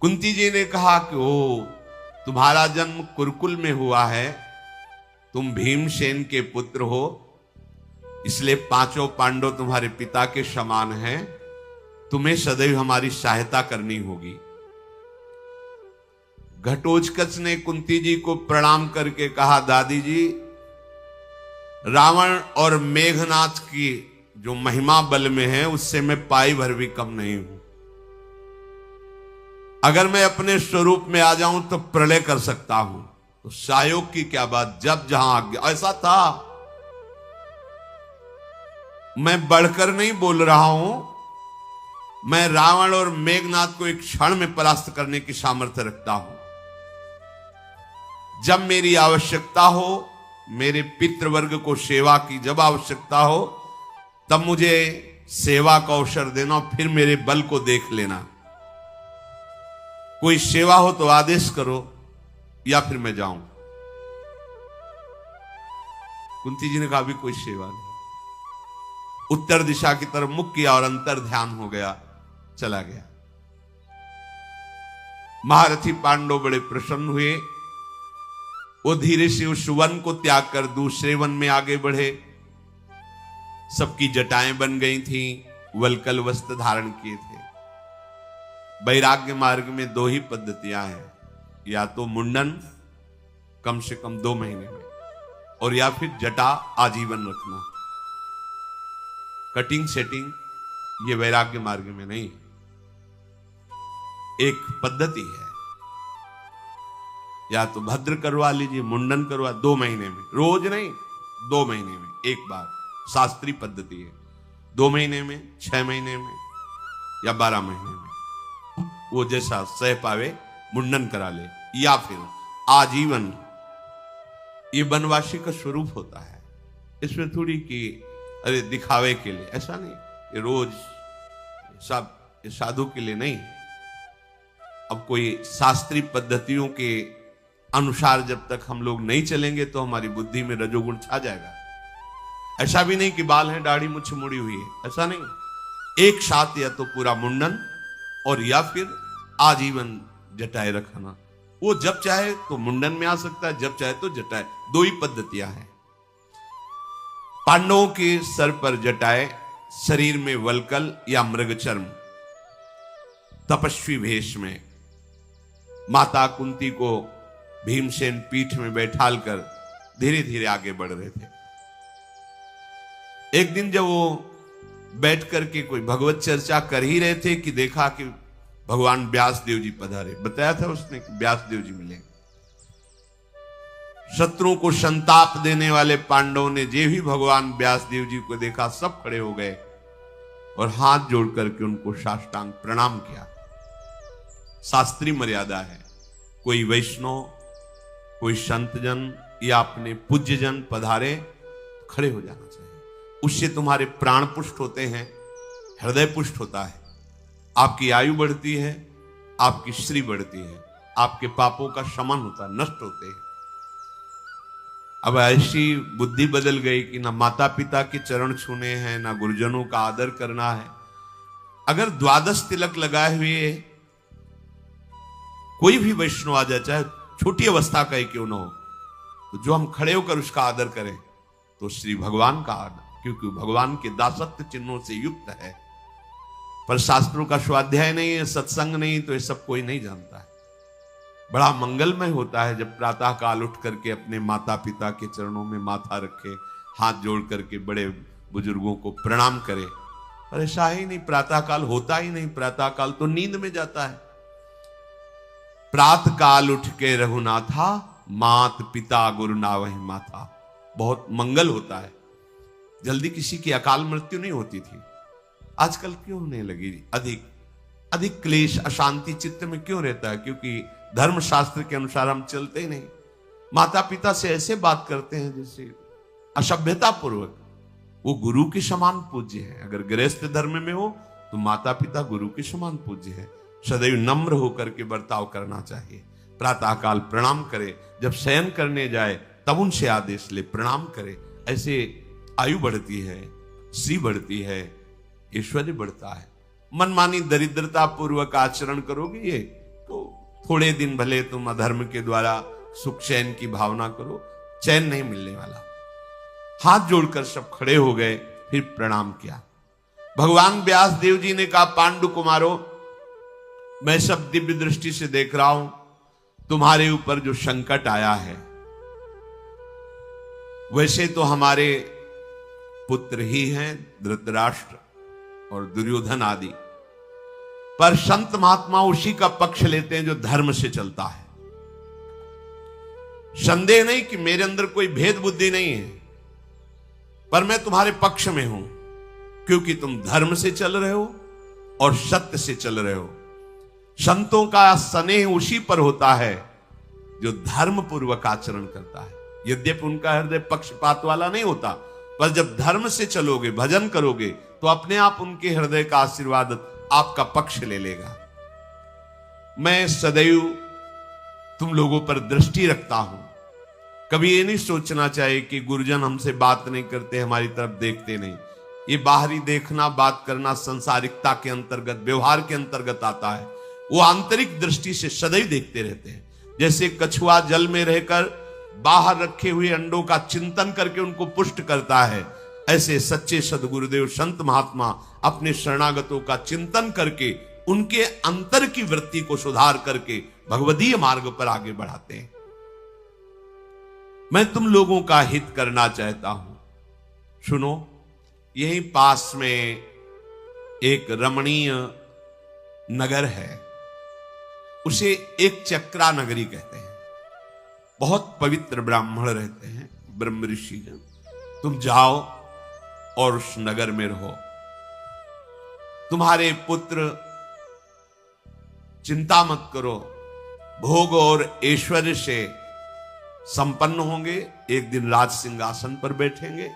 कुंती जी ने कहा कि ओ तुम्हारा जन्म कुरुकुल में हुआ है, तुम भीमसेन के पुत्र हो, इसलिए पांचों पांडव तुम्हारे पिता के समान हैं, तुम्हें सदैव हमारी सहायता करनी होगी। घटोत्कच ने कुंती जी को प्रणाम करके कहा दादी जी, रावण और मेघनाथ की जो महिमा बल में है उससे मैं पाई भर भी कम नहीं हूं। अगर मैं अपने स्वरूप में आ जाऊं तो प्रलय कर सकता हूं, तो सायोग की क्या बात, जब जहां आज्ञा। ऐसा था, मैं बढ़कर नहीं बोल रहा हूं, मैं रावण और मेघनाथ को एक क्षण में परास्त करने की सामर्थ्य रखता हूं। जब मेरी आवश्यकता हो, मेरे पितृवर्ग को सेवा की जब आवश्यकता हो, तब मुझे सेवा का अवसर देना, फिर मेरे बल को देख लेना। कोई सेवा हो तो आदेश करो या फिर मैं जाऊं। कुंती जी ने कहा अभी कोई सेवा नहीं। उत्तर दिशा की तरफ मुख किया और अंतर ध्यान हो गया, चला गया। महारथी पांडव बड़े प्रसन्न हुए, वो धीरे से उस वन को त्याग कर दूसरे वन में आगे बढ़े। सबकी जटाएं बन गई थीं, वलकल वस्त्र धारण किए थे। वैराग्य मार्ग में दो ही पद्धतियां हैं, या तो मुंडन कम से कम 2 महीने में, और या फिर जटा आजीवन रखना। कटिंग सेटिंग ये वैराग्य मार्ग में नहीं, एक पद्धति है। या तो भद्र करवा लीजिए, मुंडन करवा 2 महीने में, रोज नहीं, 2 महीने में एक बार, शास्त्रीय पद्धति है। 2 महीने में, 6 महीने में या 12 महीने में, वो जैसा सह पावे मुंडन करा ले, या फिर आजीवन। ये वनवासी का स्वरूप होता है, इसमें थोड़ी कि अरे दिखावे के लिए, ऐसा नहीं। ये रोज सब साधु के लिए नहीं। अब कोई शास्त्रीय पद्धतियों के अनुसार जब तक हम लोग नहीं चलेंगे तो हमारी बुद्धि में रजोगुण छा जाएगा। ऐसा भी नहीं कि बाल हैं, दाढ़ी मुछ मुड़ी हुई है, ऐसा नहीं। एक साथ या तो पूरा मुंडन और या फिर आजीवन जटाए रखना। वो जब चाहे तो मुंडन में आ सकता है, जब चाहे तो जटाए, 2 ही पद्धतियां हैं। पांडवों के सर पर जटाए, शरीर में वलकल या मृगचर्म, तपस्वी भेष में। माता कुंती को भीमसेन पीठ में बैठालकर धीरे धीरे आगे बढ़ रहे थे। एक दिन जब वो बैठ करके कोई भगवत चर्चा कर ही रहे थे कि देखा कि भगवान व्यासदेव जी पधारे। बताया था उसने कि व्यासदेव जी मिले। शत्रुओं को संताप देने वाले पांडवों ने जे भी भगवान व्यासदेव जी को देखा, सब खड़े हो गए और हाथ जोड़ करके उनको साष्टांग प्रणाम किया। शास्त्रीय मर्यादा है, कोई वैष्णव, कोई संतजन या अपने पूज्यजन पधारे, खड़े हो जाना चाहिए। उससे तुम्हारे प्राण पुष्ट होते हैं, हृदय पुष्ट होता है, आपकी आयु बढ़ती है, आपकी श्री बढ़ती है, आपके पापों का शमन होता है, नष्ट होते हैं। अब ऐसी बुद्धि बदल गई कि ना माता पिता के चरण छूने हैं, ना गुरुजनों का आदर करना है। अगर 12 तिलक लगाए हुए कोई भी वैष्णव आ जाए, चाहे छोटी अवस्था का ही क्यों न हो, तो जो हम खड़े होकर उसका आदर करें तो श्री भगवान का आदर, क्योंकि भगवान के दासत्व चिन्हों से युक्त है। पर शास्त्रों का स्वाध्याय नहीं है, सत्संग नहीं, तो ये सब कोई नहीं जानता है। बड़ा मंगलमय होता है जब प्रातः काल उठ करके अपने माता पिता के चरणों में माथा रखे, हाथ जोड़ करके बड़े बुजुर्गों को प्रणाम करे। पर ऐसा ही नहीं, प्रातः काल होता ही नहीं, प्रातः काल तो नींद में जाता है। प्रातः काल उठ के रघुनाथा, मात पिता गुरु नावहि माथा। बहुत मंगल होता है, जल्दी किसी की अकाल मृत्यु नहीं होती थी। आजकल क्यों होने लगी? अधिक क्लेश, अशांति चित्त में क्यों रहता है? क्योंकि धर्म शास्त्र के अनुसार हम चलते ही नहीं। माता पिता से ऐसे बात करते हैं जैसे असभ्यता पूर्वक। वो गुरु के समान पूज्य है। अगर गृहस्थ धर्म में हो तो माता पिता गुरु के समान पूज्य है। सदैव नम्र होकर के बर्ताव करना चाहिए। प्रातः काल प्रणाम करे, जब शयन करने जाए तब उनसे आदेश ले, प्रणाम करे। ऐसे आयु बढ़ती है, श्री बढ़ती है, ऐश्वर्य बढ़ता है। मनमानी दरिद्रता पूर्वक आचरण करोगे ये तो थोड़े दिन भले तुम अधर्म के द्वारा सुख चैन की भावना करो, चैन नहीं मिलने वाला। हाथ जोड़कर सब खड़े हो गए, फिर प्रणाम किया। भगवान व्यास देव जी ने कहा, पांडु कुमारों, मैं सब दिव्य दृष्टि से देख रहा हूं, तुम्हारे ऊपर जो संकट आया है, वैसे तो हमारे पुत्र ही हैं, धृतराष्ट्र और दुर्योधन आदि, पर संत महात्मा उसी का पक्ष लेते हैं जो धर्म से चलता है। संदेह नहीं कि मेरे अंदर कोई भेद बुद्धि नहीं है, पर मैं तुम्हारे पक्ष में हूं, क्योंकि तुम धर्म से चल रहे हो और सत्य से चल रहे हो। संतों का स्नेह उसी पर होता है जो धर्म पूर्वक आचरण करता है। यद्यपि उनका हृदय पक्षपात वाला नहीं होता, पर जब धर्म से चलोगे, भजन करोगे, तो अपने आप उनके हृदय का आशीर्वाद आपका पक्ष ले लेगा। मैं सदैव तुम लोगों पर दृष्टि रखता हूं। कभी ये नहीं सोचना चाहिए कि गुरुजन हमसे बात नहीं करते, हमारी तरफ देखते नहीं। ये बाहरी देखना, बात करना संसारिकता के अंतर्गत, व्यवहार के अंतर्गत आता है। वो आंतरिक दृष्टि से सदैव देखते रहते हैं। जैसे कछुआ जल में रहकर बाहर रखे हुए अंडों का चिंतन करके उनको पुष्ट करता है, ऐसे सच्चे सदगुरुदेव संत महात्मा अपने शरणागतों का चिंतन करके उनके अंतर की वृत्ति को सुधार करके भगवदीय मार्ग पर आगे बढ़ाते हैं। मैं तुम लोगों का हित करना चाहता हूं। सुनो, यहीं पास में एक रमणीय नगर है, उसे एक चक्रा नगरी कहते हैं। बहुत पवित्र ब्राह्मण रहते हैं, ब्रह्म ऋषि जन। तुम जाओ और उस नगर में रहो। तुम्हारे पुत्र, चिंता मत करो, भोग और ऐश्वर्य से संपन्न होंगे, एक दिन राज सिंहासन पर बैठेंगे,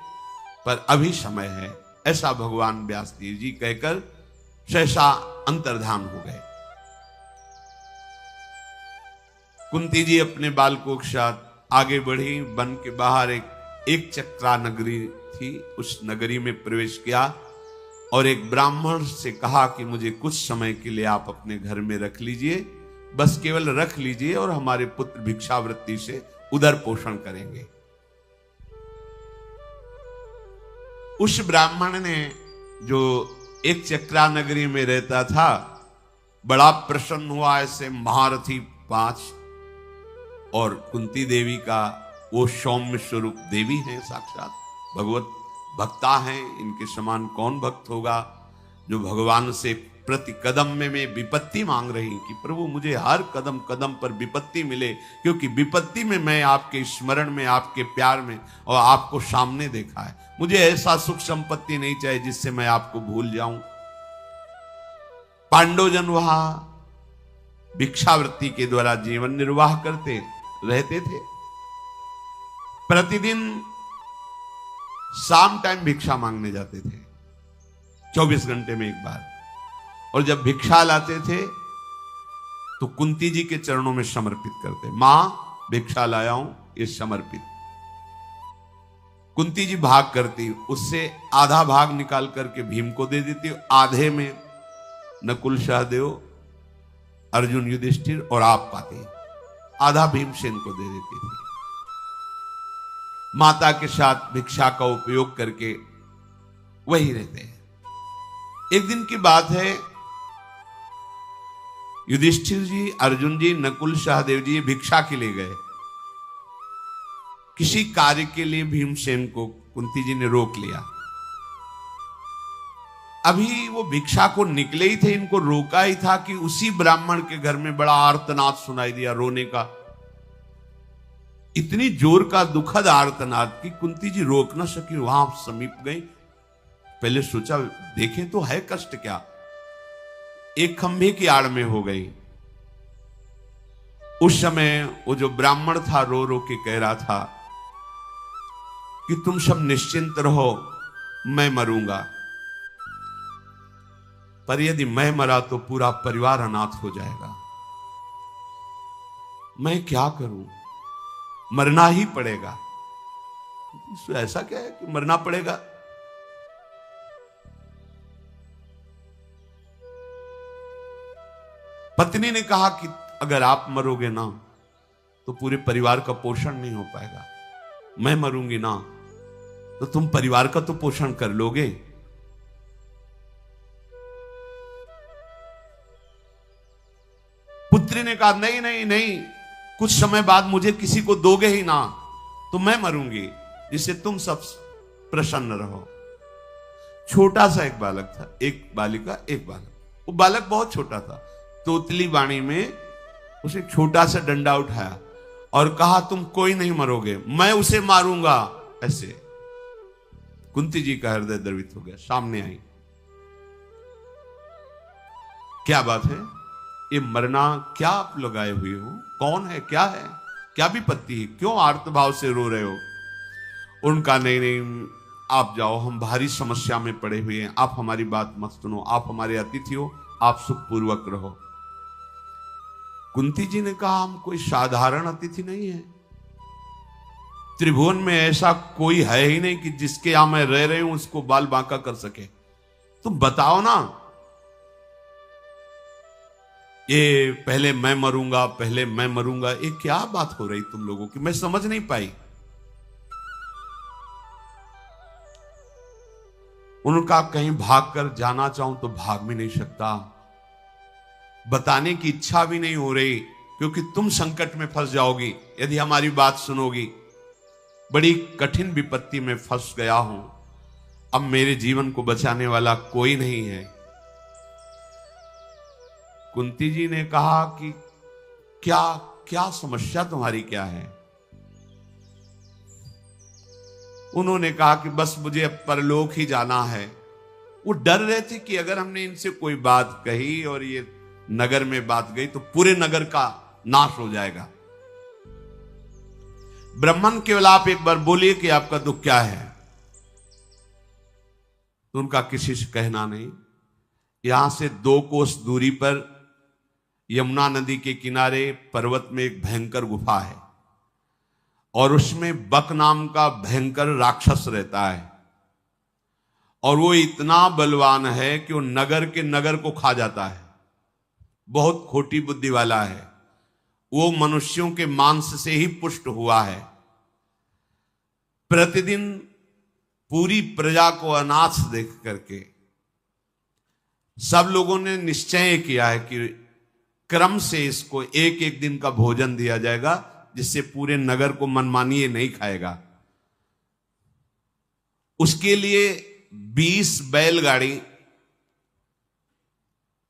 पर अभी समय है, ऐसा भगवान व्यासदेव जी कहकर सहसा अंतर्धान हो गए। कुंती जी अपने बालकों के साथ आगे बढ़ी। वन के बाहर एक चक्रा नगरी थी, उस नगरी में प्रवेश किया और एक ब्राह्मण से कहा कि मुझे कुछ समय के लिए आप अपने घर में रख लीजिए, बस केवल रख लीजिए, और हमारे पुत्र भिक्षावृत्ति से उदर पोषण करेंगे। उस ब्राह्मण ने, जो एक चक्रा नगरी में रहता था, बड़ा प्रसन्न हुआ। ऐसे महारथी 5 और कुंती देवी का वो सौम्य स्वरूप देवी हैं, साक्षात भगवत भक्ता हैं। इनके समान कौन भक्त होगा जो भगवान से प्रति कदम में विपत्ति मांग रही कि प्रभु मुझे हर कदम कदम पर विपत्ति मिले, क्योंकि विपत्ति में मैं आपके स्मरण में, आपके प्यार में और आपको सामने देखा है। मुझे ऐसा सुख संपत्ति नहीं चाहिए जिससे मैं आपको भूल जाऊं। पांडवजन वहां भिक्षावृत्ति के द्वारा जीवन निर्वाह करते रहते थे। प्रतिदिन शाम टाइम भिक्षा मांगने जाते थे, 24 घंटे में एक बार। और जब भिक्षा लाते थे तो कुंती जी के चरणों में समर्पित करते। मां, भिक्षा लाया हूं, ये समर्पित। कुंती जी भाग करती, उससे आधा भाग निकाल करके भीम को दे देती, आधे में नकुल सहदेव, अर्जुन, युधिष्ठिर और आप पाते, आधा भीमसेन को दे देती थी। माता के साथ भिक्षा का उपयोग करके वही रहते हैं। एक दिन की बात है, युधिष्ठिर जी, अर्जुन जी, नकुल, सहदेव जी भिक्षा के लिए गए। किसी कार्य के लिए भीमसेन को कुंती जी ने रोक लिया। अभी वो भिक्षा को निकले ही थे, इनको रोका ही था कि उसी ब्राह्मण के घर में बड़ा आर्तनाद सुनाई दिया, रोने का। इतनी जोर का दुखद आर्तनाद कि कुंती जी रोक ना सकी, वहां समीप गई। पहले सोचा देखें तो है कष्ट क्या, एक खंभे की आड़ में हो गई। उस समय वो जो ब्राह्मण था रो रो के कह रहा था कि तुम सब निश्चिंत रहो, मैं मरूंगा, पर यदि मैं मरा तो पूरा परिवार अनाथ हो जाएगा। मैं क्या करूं, मरना ही पड़ेगा। ऐसा क्या है कि मरना पड़ेगा? पत्नी ने कहा कि अगर आप मरोगे ना तो पूरे परिवार का पोषण नहीं हो पाएगा, मैं मरूंगी ना तो तुम परिवार का तो पोषण कर लोगे। पुत्री ने कहा नहीं नहीं नहीं, कुछ समय बाद मुझे किसी को दोगे ही ना तो मैं मरूंगी, जिससे तुम सब प्रसन्न रहो। छोटा सा एक बालक था, एक बालिका एक बालक। वो बालक बहुत छोटा था। तोतली वाणी में उसे छोटा सा डंडा उठाया और कहा तुम कोई नहीं मरोगे, मैं उसे मारूंगा। ऐसे कुंती जी का हृदय द्रवित हो गया, सामने आई। क्या बात है, ये मरना क्या आप लगाए हुए हो? कौन है, क्या है, क्या विपत्ति है, क्यों आर्तभाव से रो रहे हो? उनका नहीं नहीं, आप जाओ, हम भारी समस्या में पड़े हुए हैं, आप हमारी बात मत सुनो, आप हमारे अतिथि हो, आप सुखपूर्वक रहो। कुंती जी ने कहा हम कोई साधारण अतिथि नहीं है, त्रिभुवन में ऐसा कोई है ही नहीं कि जिसके यहां मैं रह रही हूं उसको बाल बांका कर सके। तुम बताओ ना, ये पहले मैं मरूंगा, पहले मैं मरूंगा, ये क्या बात हो रही तुम लोगों की, मैं समझ नहीं पाई। उनका कहीं भाग कर जाना चाहूं तो भाग भी नहीं सकता, बताने की इच्छा भी नहीं हो रही, क्योंकि तुम संकट में फंस जाओगी यदि हमारी बात सुनोगी। बड़ी कठिन विपत्ति में फंस गया हूं, अब मेरे जीवन को बचाने वाला कोई नहीं है। कुंती जी ने कहा कि क्या क्या समस्या तुम्हारी क्या है? उन्होंने कहा कि बस मुझे अब परलोक ही जाना है। वो डर रहे थे कि अगर हमने इनसे कोई बात कही और ये नगर में बात गई तो पूरे नगर का नाश हो जाएगा। ब्राह्मण केवल आप एक बार बोलिए कि आपका दुख क्या है, तो उनका किसी से कहना नहीं। यहां से 2 कोस दूरी पर यमुना नदी के किनारे पर्वत में एक भयंकर गुफा है और उसमें बक नाम का भयंकर राक्षस रहता है और वो इतना बलवान है कि वो नगर के नगर को खा जाता है। बहुत खोटी बुद्धि वाला है वो, मनुष्यों के मांस से ही पुष्ट हुआ है। प्रतिदिन पूरी प्रजा को अनाथ देख करके सब लोगों ने निश्चय किया है कि क्रम से इसको एक एक दिन का भोजन दिया जाएगा, जिससे पूरे नगर को मनमानी ये नहीं खाएगा। उसके लिए 20 बैलगाड़ी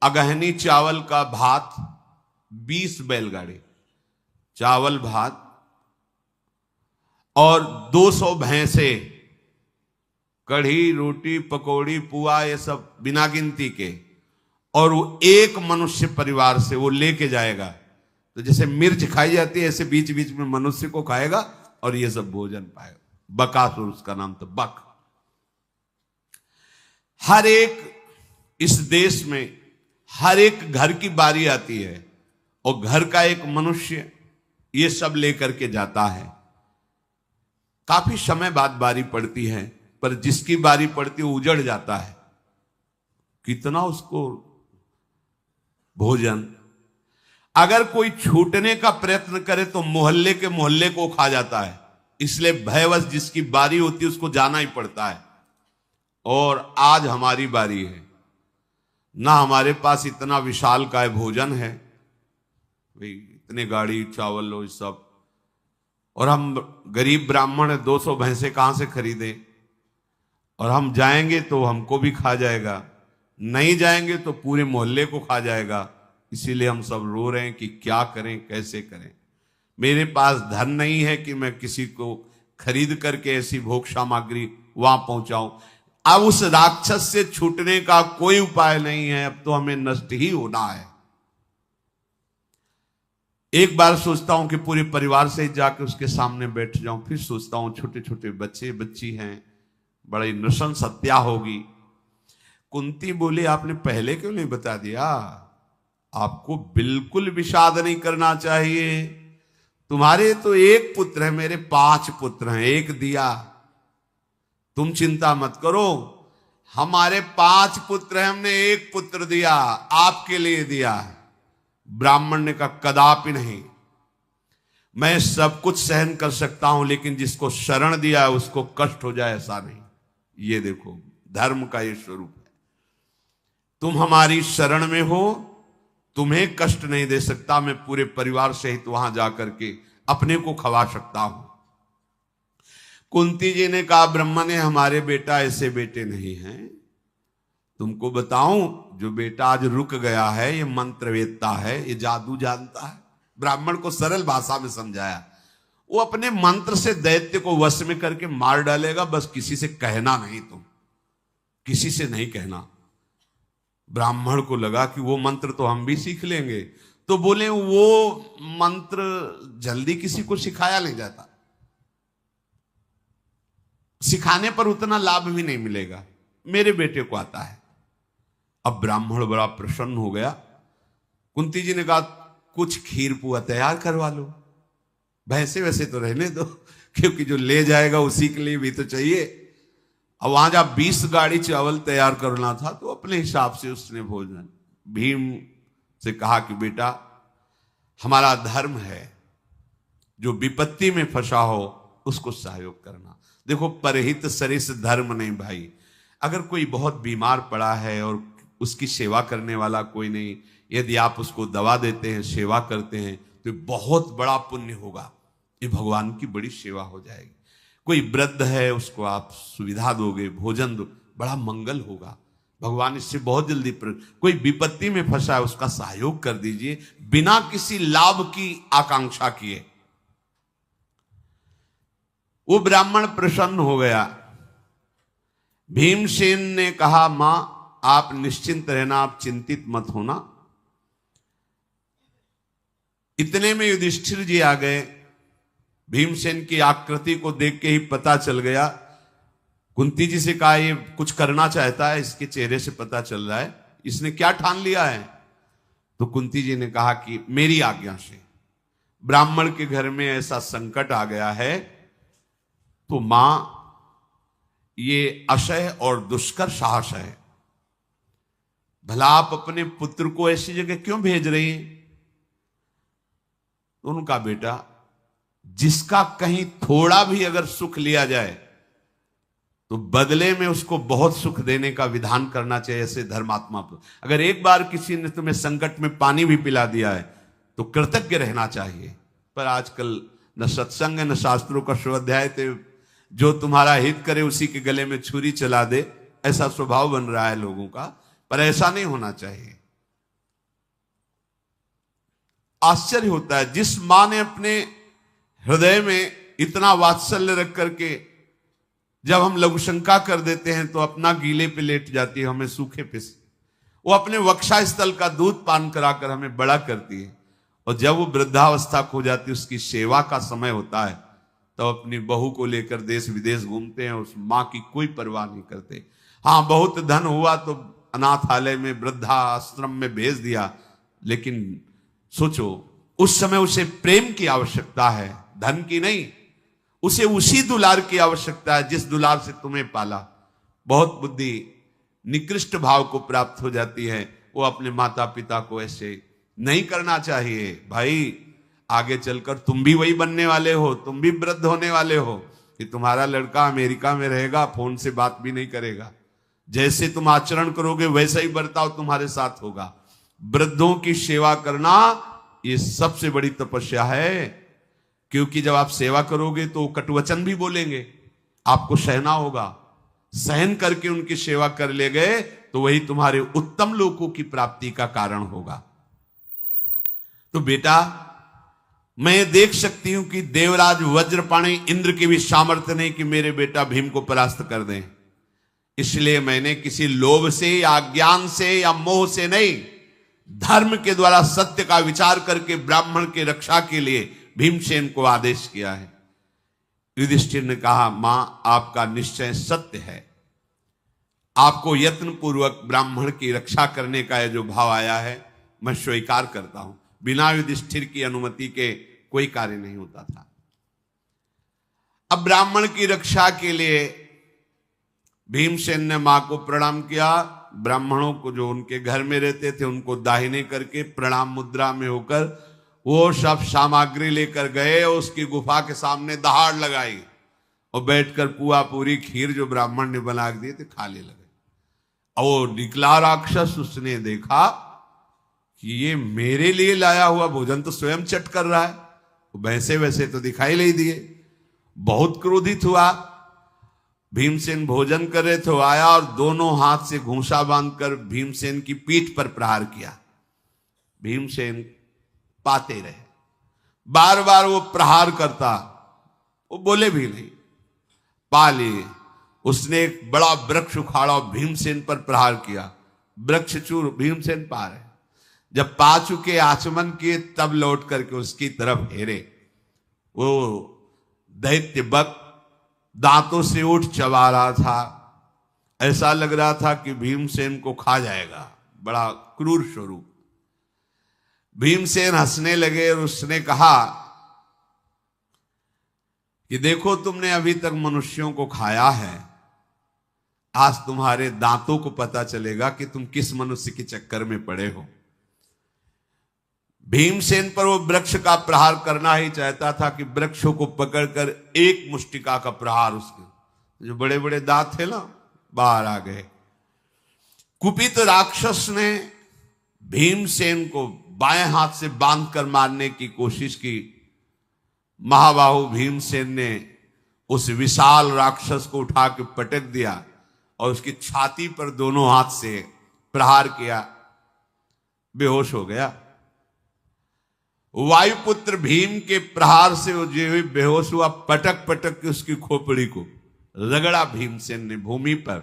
अगहनी चावल का भात, 20 बैलगाड़ी चावल भात और 200 भैंसे, कढ़ी रोटी पकौड़ी पुआ ये सब बिना गिनती के, और वो एक मनुष्य परिवार से वो लेके जाएगा। तो जैसे मिर्च खाई जाती है ऐसे बीच बीच में मनुष्य को खाएगा और ये सब भोजन पाएगा। बकासुर उसका नाम था, बक। हर एक इस देश में हर एक घर की बारी आती है और घर का एक मनुष्य ये सब लेकर के जाता है। काफी समय बाद बारी पड़ती है, पर जिसकी बारी पड़ती है वो उजड़ जाता है। कितना उसको भोजन, अगर कोई छूटने का प्रयत्न करे तो मोहल्ले के मोहल्ले को खा जाता है। इसलिए भयवश जिसकी बारी होती है उसको जाना ही पड़ता है। और आज हमारी बारी है ना, हमारे पास इतना विशाल काय भोजन है भाई इतने गाड़ी चावल लो सब, और हम गरीब ब्राह्मण है, 200 भैंसे कहां से खरीदे, और हम जाएंगे तो हमको भी खा जाएगा, नहीं जाएंगे तो पूरे मोहल्ले को खा जाएगा। इसीलिए हम सब रो रहे हैं कि क्या करें, कैसे करें। मेरे पास धन नहीं है कि मैं किसी को खरीद करके ऐसी भोग सामग्री वहां पहुंचाऊं। अब उस राक्षस से छूटने का कोई उपाय नहीं है, अब तो हमें नष्ट ही होना है। एक बार सोचता हूं कि पूरे परिवार से जाकर उसके सामने बैठ जाऊं, फिर सोचता हूं छोटे छोटे बच्चे बच्ची हैं, बड़ी नृशंस हत्या होगी। कुंती बोली आपने पहले क्यों नहीं बता दिया? आपको बिल्कुल विषाद नहीं करना चाहिए। तुम्हारे तो एक पुत्र है, मेरे 5 पुत्र हैं, एक दिया। तुम चिंता मत करो, हमारे 5 पुत्र हैं, हमने एक पुत्र दिया, आपके लिए दिया। ब्राह्मण ने कहा कदापि नहीं, मैं सब कुछ सहन कर सकता हूं, लेकिन जिसको शरण दिया है उसको कष्ट हो जाए ऐसा नहीं। ये देखो धर्म का ये स्वरूप है। तुम हमारी शरण में हो, तुम्हें कष्ट नहीं दे सकता, मैं पूरे परिवार सहित वहां जाकर के अपने को खवा सकता हूं। कुंती जी ने कहा ब्रह्मा ने हमारे बेटा ऐसे बेटे नहीं हैं। तुमको बताऊं, जो बेटा आज रुक गया है ये मंत्रवेत्ता है, ये जादू जानता है। ब्राह्मण को सरल भाषा में समझाया, वो अपने मंत्र से दैत्य को वश में करके मार डालेगा, बस किसी से कहना नहीं, तुम किसी से नहीं कहना। ब्राह्मण को लगा कि वो मंत्र तो हम भी सीख लेंगे, तो बोले वो मंत्र जल्दी किसी को सिखाया नहीं जाता, सिखाने पर उतना लाभ भी नहीं मिलेगा, मेरे बेटे को आता है। अब ब्राह्मण बड़ा प्रसन्न हो गया। कुंती जी ने कहा कुछ खीर पुआ तैयार करवा लो, भैंसे वैसे तो रहने दो, क्योंकि जो ले जाएगा उसी के लिए भी तो चाहिए। अब वहां जब 20 गाड़ी चावल तैयार करना था तो अपने हिसाब से उसने भोजन, भीम से कहा कि बेटा हमारा धर्म है, जो विपत्ति में फंसा हो उसको सहयोग करना। देखो परहित सरिस धर्म नहीं भाई। अगर कोई बहुत बीमार पड़ा है और उसकी सेवा करने वाला कोई नहीं, यदि आप उसको दवा देते हैं, सेवा करते हैं, तो बहुत बड़ा पुण्य होगा, ये भगवान की बड़ी सेवा हो जाएगी। कोई वृद्ध है उसको आप सुविधा दोगे, भोजन दो, बड़ा मंगल होगा, भगवान इससे बहुत जल्दी कोई विपत्ति में फंसा है उसका सहयोग कर दीजिए, बिना किसी लाभ की आकांक्षा किए। वो ब्राह्मण प्रसन्न हो गया। भीमसेन ने कहा मां आप निश्चिंत रहना, आप चिंतित मत होना। इतने में युधिष्ठिर जी आ गए। भीमसेन की आकृति को देख के ही पता चल गया। कुंती जी से कहा ये कुछ करना चाहता है, इसके चेहरे से पता चल रहा है, इसने क्या ठान लिया है। तो कुंती जी ने कहा कि मेरी आज्ञा से ब्राह्मण के घर में ऐसा संकट आ गया है, तो मां ये अशय और दुष्कर साहस है, भला आप अपने पुत्र को ऐसी जगह क्यों भेज रही हैं। तो उनका बेटा जिसका कहीं थोड़ा भी अगर सुख लिया जाए तो बदले में उसको बहुत सुख देने का विधान करना चाहिए। ऐसे धर्मात्मा पर अगर एक बार किसी ने तुम्हें संकट में पानी भी पिला दिया है तो कृतज्ञ रहना चाहिए। पर आजकल न सत्संग न शास्त्रों का स्वाध्याय, तो जो तुम्हारा हित करे उसी के गले में छुरी चला दे, ऐसा स्वभाव बन रहा है लोगों का। पर ऐसा नहीं होना चाहिए। आश्चर्य होता है, जिस मां ने अपने हृदय में इतना वात्सल्य रख करके जब हम लघुशंका कर देते हैं तो अपना गीले पे लेट जाती है, हमें सूखे पे से। वो अपने वक्षा स्थल का दूध पान कराकर हमें बड़ा करती है, और जब वो वृद्धावस्था खो जाती है, उसकी सेवा का समय होता है, तो अपनी बहू को लेकर देश विदेश घूमते हैं, उस मां की कोई परवाह नहीं करते। हाँ बहुत धन हुआ तो अनाथालय में वृद्धाश्रम में भेज दिया, लेकिन सोचो उस समय उसे प्रेम की आवश्यकता है, धन की नहीं। उसे उसी दुलार की आवश्यकता है जिस दुलार से तुम्हें पाला। बहुत बुद्धि निकृष्ट भाव को प्राप्त हो जाती है। वो अपने माता पिता को ऐसे नहीं करना चाहिए। भाई आगे चलकर तुम भी वही बनने वाले हो, तुम भी वृद्ध होने वाले हो कि तुम्हारा लड़का अमेरिका में रहेगा, फोन से बात भी नहीं करेगा। जैसे तुम आचरण करोगे वैसा ही बर्ताव तुम्हारे साथ होगा। वृद्धों की सेवा करना ये सबसे बड़ी तपस्या है, क्योंकि जब आप सेवा करोगे तो कटुवचन भी बोलेंगे, आपको सहना होगा। सहन करके उनकी सेवा कर ले गए तो वही तुम्हारे उत्तम लोकों की प्राप्ति का कारण होगा। तो बेटा, मैं देख सकती हूं कि देवराज वज्रपाणी इंद्र की भी सामर्थ्य नहीं कि मेरे बेटा भीम को परास्त कर दें। इसलिए मैंने किसी लोभ से या ज्ञान से या मोह से नहीं, धर्म के द्वारा सत्य का विचार करके ब्राह्मण की रक्षा के लिए भीमसेन को आदेश किया है। युधिष्ठिर ने कहा, मां, आपका निश्चय सत्य है, आपको यत्न पूर्वक ब्राह्मण की रक्षा करने का यह जो भाव आया है मैं स्वीकार करता हूं। बिना युधिष्ठिर की अनुमति के कोई कार्य नहीं होता था। अब ब्राह्मण की रक्षा के लिए भीमसेन ने मां को प्रणाम किया। ब्राह्मणों को जो उनके घर में रहते थे उनको दाहिने करके प्रणाम मुद्रा में होकर वो सब सामग्री लेकर गए और उसकी गुफा के सामने दहाड़ लगाई और बैठकर पुआ पूरी खीर जो ब्राह्मण ने बना दिए थे खाने लगे। और निकला राक्षस, उसने देखा कि ये मेरे लिए लाया हुआ भोजन तो स्वयं चट कर रहा है, वैसे वैसे तो दिखाई नहीं दिए। बहुत क्रोधित हुआ। भीमसेन भोजन कर रहे तो आया और दोनों हाथ से घूंसा बांधकर भीमसेन की पीठ पर प्रहार किया। भीमसेन पाते रहे, बार बार वो प्रहार करता, वो बोले भी नहीं, पा लिए। उसने एक बड़ा वृक्ष उखाड़ा और भीमसेन पर प्रहार किया। वृक्ष चूर, भीमसेन पा रहे। जब पा चुके, आचमन किए, तब लौट करके उसकी तरफ हेरे। वो दैत्य बक दांतों से उठ चबा रहा था, ऐसा लग रहा था कि भीमसेन को खा जाएगा। बड़ा क्रूर स्वरूप। भीमसेन हंसने लगे और उसने कहा कि देखो, तुमने अभी तक मनुष्यों को खाया है, आज तुम्हारे दांतों को पता चलेगा कि तुम किस मनुष्य के चक्कर में पड़े हो। भीमसेन पर वो वृक्ष का प्रहार करना ही चाहता था कि वृक्षों को पकड़कर एक मुष्टिका का प्रहार, उसके जो बड़े बड़े दांत थे ना, बाहर आ गए। कुपित राक्षस ने भीमसेन को बाएं हाथ से बांधकर मारने की कोशिश की। महाबाहु भीमसेन ने उस विशाल राक्षस को उठा के पटक दिया और उसकी छाती पर दोनों हाथ से प्रहार किया। बेहोश हो गया। वायुपुत्र भीम के प्रहार से वो जो बेहोश हुआ, पटक पटक के उसकी खोपड़ी को रगड़ा भीमसेन ने भूमि पर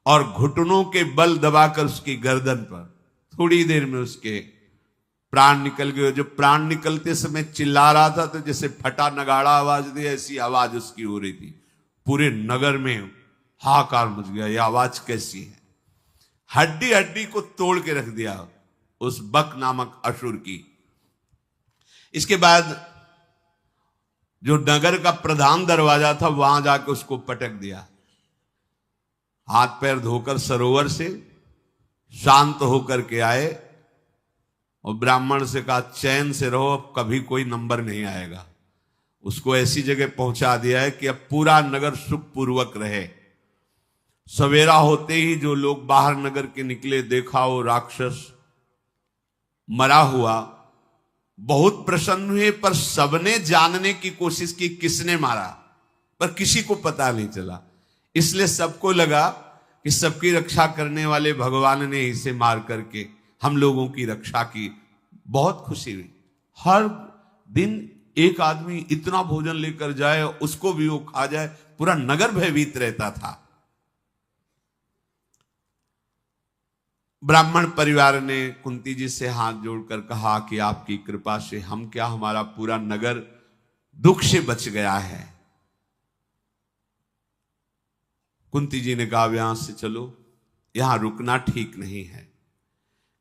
और घुटनों के बल दबाकर उसकी गर्दन पर। थोड़ी देर में उसके प्राण निकल गए। जो प्राण निकलते समय चिल्ला रहा था तो जैसे फटा नगाड़ा आवाज दी, ऐसी आवाज उसकी हो रही थी। पूरे नगर में हाहाकार मच गया, ये आवाज कैसी है। हड्डी हड्डी को तोड़ के रख दिया उस बक नामक असुर की। इसके बाद जो नगर का प्रधान दरवाजा था वहां जाकर उसको पटक दिया। हाथ पैर धोकर सरोवर से शांत होकर के आए और ब्राह्मण से कहा, चैन से रहो, अब कभी कोई नंबर नहीं आएगा। उसको ऐसी जगह पहुंचा दिया है कि अब पूरा नगर सुखपूर्वक रहे। सवेरा होते ही जो लोग बाहर नगर के निकले, देखा वो राक्षस मरा हुआ। बहुत प्रसन्न हुए, पर सबने जानने की कोशिश की किसने मारा, पर किसी को पता नहीं चला। इसलिए सबको लगा कि सबकी रक्षा करने वाले भगवान ने इसे मार करके हम लोगों की रक्षा की। बहुत खुशी हुई। हर दिन एक आदमी इतना भोजन लेकर जाए, उसको भी वो खा जाए, पूरा नगर भयभीत रहता था। ब्राह्मण परिवार ने कुंती जी से हाथ जोड़कर कहा कि आपकी कृपा से हम क्या, हमारा पूरा नगर दुख से बच गया है। कुंती जी ने कहा, यहां से चलो, यहां रुकना ठीक नहीं है,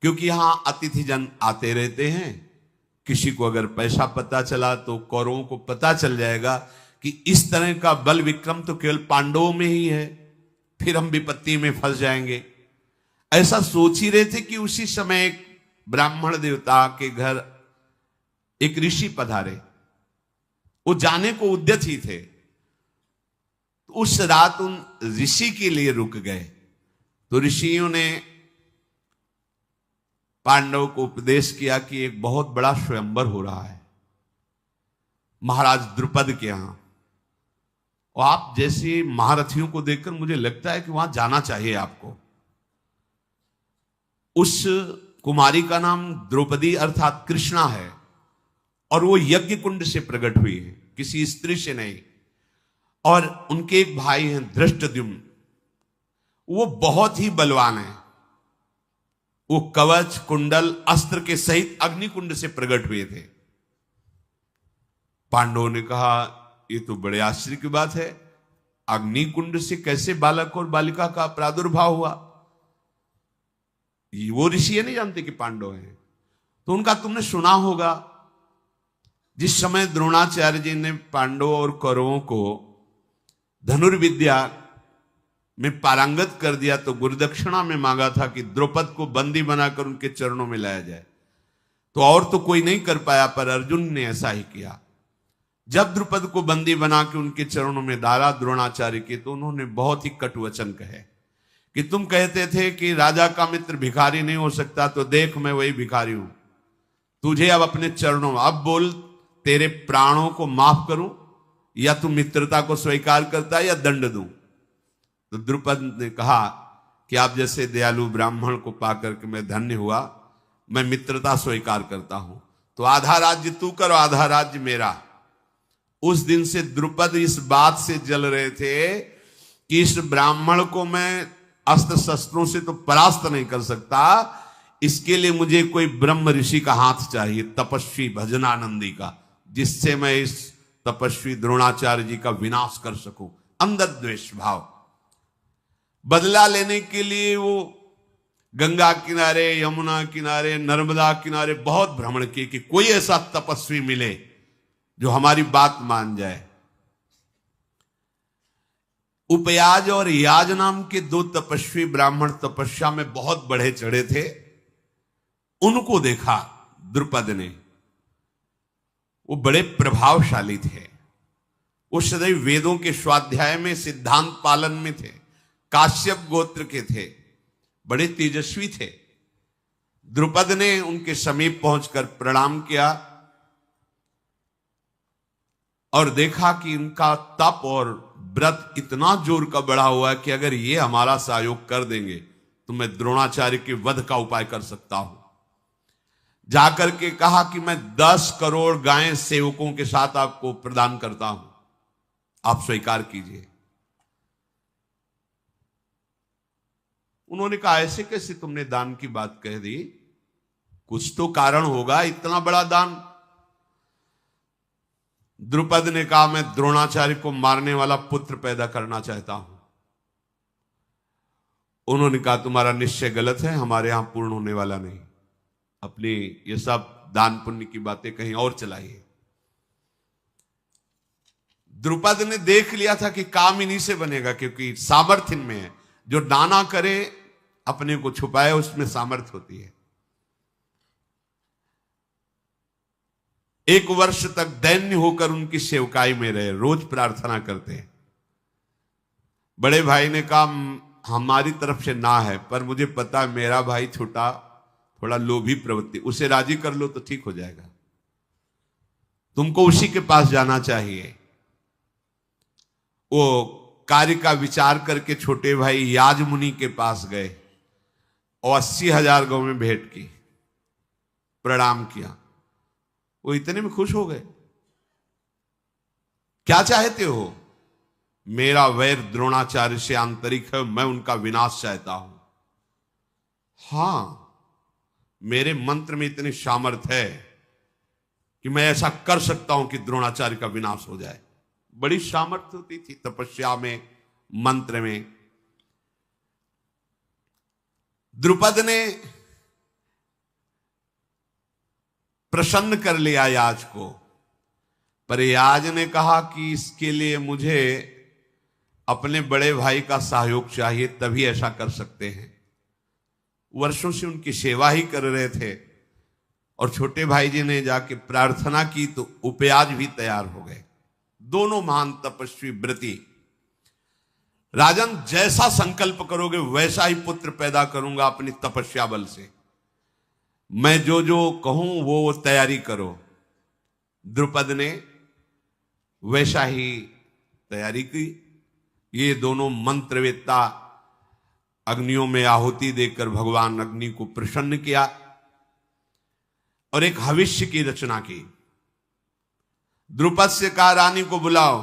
क्योंकि यहां अतिथिजन आते रहते हैं। किसी को अगर पैसा पता चला तो कौरवों को पता चल जाएगा कि इस तरह का बल विक्रम तो केवल पांडवों में ही है, फिर हम विपत्ति में फंस जाएंगे। ऐसा सोच ही रहे थे कि उसी समय एक ब्राह्मण देवता के घर एक ऋषि पधारे। वो जाने को उद्यत ही थे। उस रात उन ऋषि के लिए रुक गए। तो ऋषियों ने पांडव को उपदेश किया कि एक बहुत बड़ा स्वयंवर हो रहा है महाराज द्रुपद के यहां, और आप जैसे महारथियों को देखकर मुझे लगता है कि वहां जाना चाहिए आपको। उस कुमारी का नाम द्रौपदी अर्थात कृष्णा है, और वो यज्ञ कुंड से प्रकट हुई है, किसी स्त्री से नहीं। और उनके एक भाई हैं धृष्टद्युम्न, वो बहुत ही बलवान है। वो कवच कुंडल अस्त्र के सहित अग्निकुंड से प्रकट हुए थे। पांडवों ने कहा ये तो बड़े आश्चर्य की बात है, अग्निकुंड से कैसे बालक और बालिका का प्रादुर्भाव हुआ? वो ऋषि ये नहीं जानते कि पांडव हैं। तो उनका तुमने सुना होगा, जिस समय द्रोणाचार्य जी ने पांडवों और कौरवों को धनुर्विद्या में पारंगत कर दिया तो गुरुदक्षिणा में मांगा था कि द्रौपद को बंदी बनाकर उनके चरणों में लाया जाए। तो और तो कोई नहीं कर पाया, पर अर्जुन ने ऐसा ही किया। जब द्रुपद को बंदी बना के उनके चरणों में डाला द्रोणाचार्य के, तो उन्होंने बहुत ही कटु वचन कहे कि तुम कहते थे कि राजा का मित्र भिखारी नहीं हो सकता, तो देख मैं वही भिखारी हूं, तुझे अब अपने चरणों में, अब बोल तेरे प्राणों को माफ करूं या तू मित्रता को स्वीकार करता है या दंड दूं? तो द्रुपद ने कहा कि आप जैसे दयालु ब्राह्मण को पाकर के मैं धन्य हुआ, मैं मित्रता स्वीकार करता हूं, तो आधा राज्य तू कर आधा राज्य मेरा। उस दिन से द्रुपद इस बात से जल रहे थे कि इस ब्राह्मण को मैं अस्त्र शस्त्रों से तो परास्त नहीं कर सकता, इसके लिए मुझे कोई ब्रह्म ऋषि का हाथ चाहिए, तपस्वी भजनानंदी का, जिससे मैं इस तपस्वी द्रोणाचार्य जी का विनाश कर सकूं। अंदर द्वेष भाव, बदला लेने के लिए वो गंगा किनारे, यमुना किनारे, नर्मदा किनारे बहुत भ्रमण किए कि कोई ऐसा तपस्वी मिले जो हमारी बात मान जाए। उपयाज और याज नाम के दो तपस्वी ब्राह्मण तपस्या में बहुत बढ़े चढ़े थे, उनको देखा द्रुपद ने। वो बड़े प्रभावशाली थे, वो सदैव वेदों के स्वाध्याय में सिद्धांत पालन में थे, काश्यप गोत्र के थे, बड़े तेजस्वी थे। द्रुपद ने उनके समीप पहुंचकर प्रणाम किया और देखा कि इनका तप और व्रत इतना जोर का बढ़ा हुआ है कि अगर ये हमारा सहयोग कर देंगे तो मैं द्रोणाचार्य के वध का उपाय कर सकता हूं। जाकर के कहा कि मैं 10 करोड़ गायें सेवकों के साथ आपको प्रदान करता हूं, आप स्वीकार कीजिए। उन्होंने कहा ऐसे कैसे तुमने दान की बात कह दी, कुछ तो कारण होगा, इतना बड़ा दान। द्रुपद ने कहा मैं द्रोणाचार्य को मारने वाला पुत्र पैदा करना चाहता हूं। उन्होंने कहा तुम्हारा निश्चय गलत है, हमारे यहां पूर्ण होने वाला नहीं, अपनी ये सब दान पुण्य की बातें कहीं और चलाइए। द्रुपद ने देख लिया था कि काम इन्हीं से बनेगा, क्योंकि सामर्थ्य में है, जो दाना करे अपने को छुपाए उसमें सामर्थ्य होती है। 1 वर्ष तक दैन्य होकर उनकी सेवकाई में रहे, रोज प्रार्थना करते हैं। बड़े भाई ने कहा हमारी तरफ से ना है, पर मुझे पता है मेरा भाई छोटा थोड़ा लोभी प्रवृत्ति, उसे राजी कर लो तो ठीक हो जाएगा, तुमको उसी के पास जाना चाहिए। वो कार्य का विचार करके छोटे भाई याज मुनि के पास गए और 80,000 गौ में भेंट की, प्रणाम किया। वो इतने में खुश हो गए। क्या चाहते हो? मेरा वैर द्रोणाचार्य से आंतरिक है, मैं उनका विनाश चाहता हूं। हां, मेरे मंत्र में इतनी सामर्थ्य है कि मैं ऐसा कर सकता हूं कि द्रोणाचार्य का विनाश हो जाए। बड़ी सामर्थ्य होती थी तपस्या में, मंत्र में। द्रुपद ने प्रसन्न कर लिया याज को, पर याज ने कहा कि इसके लिए मुझे अपने बड़े भाई का सहयोग चाहिए, तभी ऐसा कर सकते हैं। वर्षों से उनकी सेवा ही कर रहे थे, और छोटे भाई जी ने जाके प्रार्थना की तो उपयाज भी तैयार हो गए। दोनों महान तपस्वी व्रती। राजन, जैसा संकल्प करोगे वैसा ही पुत्र पैदा करूंगा अपनी तपस्या बल से। मैं जो जो कहूं वो तैयारी करो। द्रुपद ने वैसा ही तैयारी की। ये दोनों मंत्रवेत्ता अग्नियों में आहुति देकर भगवान अग्नि को प्रसन्न किया और एक हविष्य की रचना की। द्रुपद से कहा रानी को बुलाओ,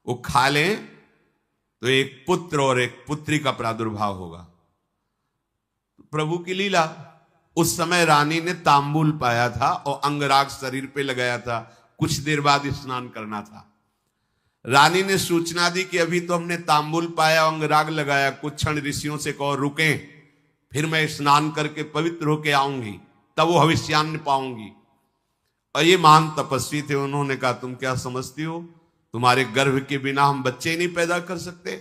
वो खा ले तो एक पुत्र और एक पुत्री का प्रादुर्भाव होगा। प्रभु की लीला। उस समय रानी ने तांबूल पाया था और अंगराग शरीर पे लगाया था। कुछ देर बाद स्नान करना था। रानी ने सूचना दी कि अभी तो हमने तांबूल पाया, अंगराग लगाया, कुछ क्षण ऋषियों से कहो रुकें, फिर मैं स्नान करके पवित्र होके आऊंगी, तब वो हविष्यान्न पाऊंगी। और ये महान तपस्वी थे। उन्होंने कहा तुम क्या समझती हो, तुम्हारे गर्भ के बिना हम बच्चे ही नहीं पैदा कर सकते।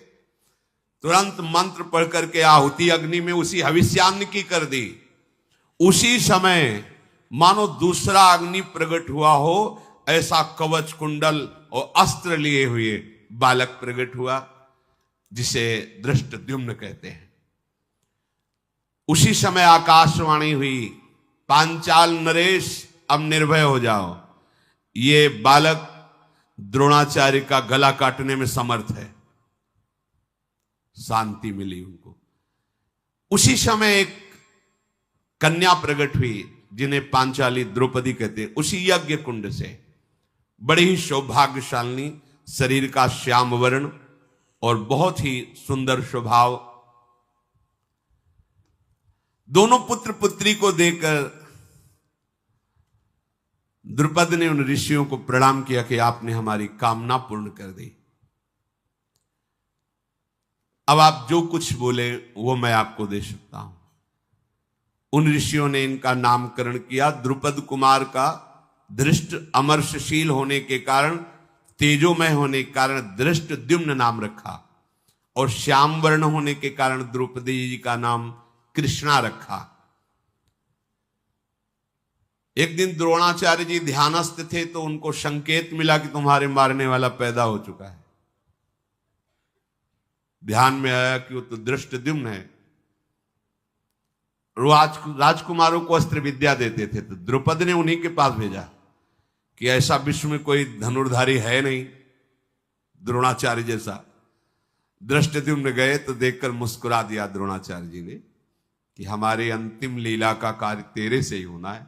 तुरंत मंत्र पढ़ करके आहुति अग्नि में उसी हविष्यान्न की कर दी। उसी समय मानो दूसरा अग्नि प्रकट हुआ हो, ऐसा कवच कुंडल और अस्त्र लिए हुए बालक प्रकट हुआ, जिसे धृष्टद्युम्न कहते हैं। उसी समय आकाशवाणी हुई, पांचाल नरेश अब निर्भय हो जाओ, ये बालक द्रोणाचार्य का गला काटने में समर्थ है। शांति मिली उनको। उसी समय एक कन्या प्रकट हुई, जिन्हें पांचाली द्रौपदी कहते हैं। उसी यज्ञ कुंड से बड़ी ही सौभाग्यशालिनी, शरीर का श्याम वर्ण और बहुत ही सुंदर स्वभाव। दोनों पुत्र पुत्री को देकर द्रुपद ने उन ऋषियों को प्रणाम किया कि आपने हमारी कामना पूर्ण कर दी। अब आप जो कुछ बोले वो मैं आपको दे सकता हूं। उन ऋषियों ने इनका नामकरण किया। द्रुपद कुमार का दृष्ट अमर्षशील होने के कारण, तेजोमय होने के कारण धृष्टद्युम्न नाम रखा, और श्याम वर्ण होने के कारण द्रौपदी जी का नाम कृष्णा रखा। एक दिन द्रोणाचार्य जी ध्यानस्थ थे तो उनको संकेत मिला कि तुम्हारे मारने वाला पैदा हो चुका है। ध्यान में आया कि वो तो धृष्टद्युम्न है। राजकुमारों को अस्त्र विद्या देते थे, तो द्रुपद ने उन्हीं के पास भेजा कि ऐसा विश्व में कोई धनुर्धारी है नहीं द्रोणाचार्य जैसा। धृष्टद्युम्न गए तो देखकर मुस्कुरा दिया द्रोणाचार्य जी ने कि हमारे अंतिम लीला का कार्य तेरे से ही होना है,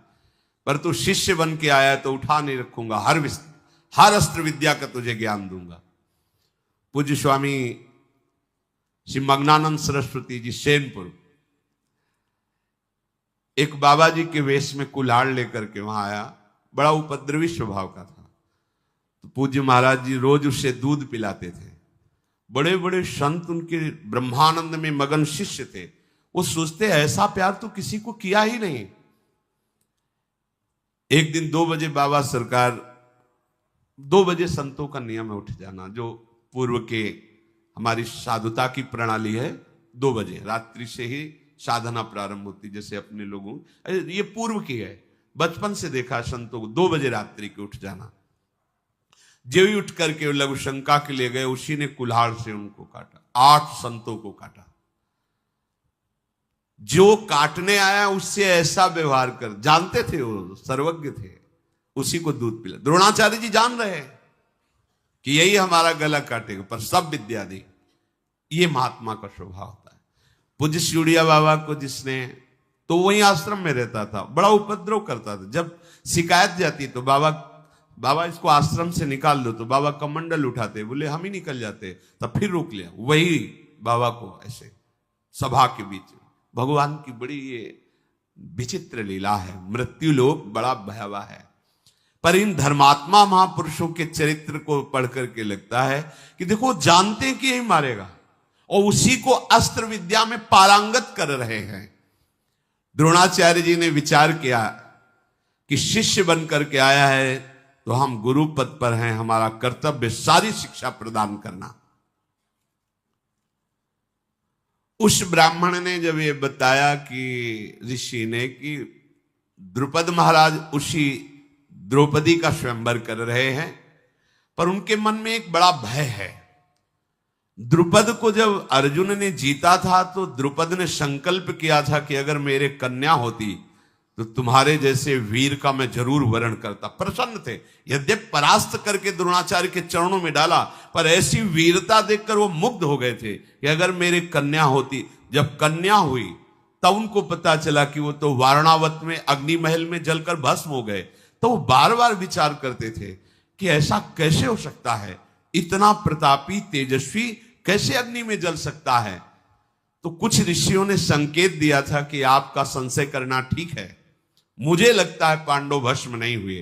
पर तू शिष्य बन के आया तो उठा नहीं रखूंगा, हर अस्त्र विद्या का तुझे ज्ञान दूंगा। पूज्य स्वामी श्री मग्नानंद सरस्वती जी सेनपुर एक बाबा जी के वेश में कुल्हाड़ लेकर के वहां आया। बड़ा उपद्रवी स्वभाव का था। तो पूज्य महाराज जी रोज उसे दूध पिलाते थे। बड़े बड़े संत उनके ब्रह्मानंद में मगन शिष्य थे। वो सोचते ऐसा प्यार तो किसी को किया ही नहीं। एक दिन 2 बजे बाबा सरकार, 2 बजे संतों का नियम है उठ जाना, जो पूर्व के हमारी साधुता की प्रणाली है। 2 बजे रात्रि से ही साधना प्रारंभ होती, जैसे अपने लोगों, ये पूर्व की है। बचपन से देखा संतों को 2 बजे रात्रि के उठ जाना। जो ही उठ करके लघु शंका के लिए गए, उसी ने कुल्हाड़ से उनको काटा। 8 संतों को काटा। जो काटने आया उससे ऐसा व्यवहार कर, जानते थे वो सर्वज्ञ थे, उसी को दूध पिला। द्रोणाचार्य जी जान रहे हैं कि यही हमारा गला काटेगा, पर सब विद्या दी। ये महात्मा का स्वभाव होता है। पूज्य सिउड़िया बाबा को जिसने, तो वही आश्रम में रहता था, बड़ा उपद्रव करता था। जब शिकायत जाती तो बाबा इसको आश्रम से निकाल दो, तो बाबा कमंडल उठाते, बोले हम ही निकल जाते, तब फिर रोक लिया। वही बाबा को ऐसे सभा के बीच। भगवान की बड़ी ये विचित्र लीला है। मृत्यु लोक बड़ा भयावह है, पर इन धर्मात्मा महापुरुषों के चरित्र को पढ़ करके लगता है कि देखो जानते हैं कि यही मारेगा और उसी को अस्त्र विद्या में पारंगत कर रहे हैं। द्रोणाचार्य जी ने विचार किया कि शिष्य बन करके आया है तो हम गुरु पद पर हैं, हमारा कर्तव्य सारी शिक्षा प्रदान करना। उस ब्राह्मण ने जब ये बताया कि ऋषि ने कि द्रुपद महाराज उसी द्रौपदी का स्वयंवर कर रहे हैं, पर उनके मन में एक बड़ा भय है। द्रुपद को जब अर्जुन ने जीता था तो द्रुपद ने संकल्प किया था कि अगर मेरे कन्या होती तो तुम्हारे जैसे वीर का मैं जरूर वरण करता। प्रसन्न थे, यद्यपि परास्त करके द्रोणाचार्य के चरणों में डाला, पर ऐसी वीरता देखकर वो मुग्ध हो गए थे कि अगर मेरे कन्या होती। जब कन्या हुई तब उनको पता चला कि वो तो वारणावत में अग्नि महल में जलकर भस्म हो गए। तो वो बार बार विचार करते थे कि ऐसा कैसे हो सकता है, इतना प्रतापी तेजस्वी कैसे अग्नि में जल सकता है। तो कुछ ऋषियों ने संकेत दिया था कि आपका संशय करना ठीक है, मुझे लगता है पांडव भस्म नहीं हुए।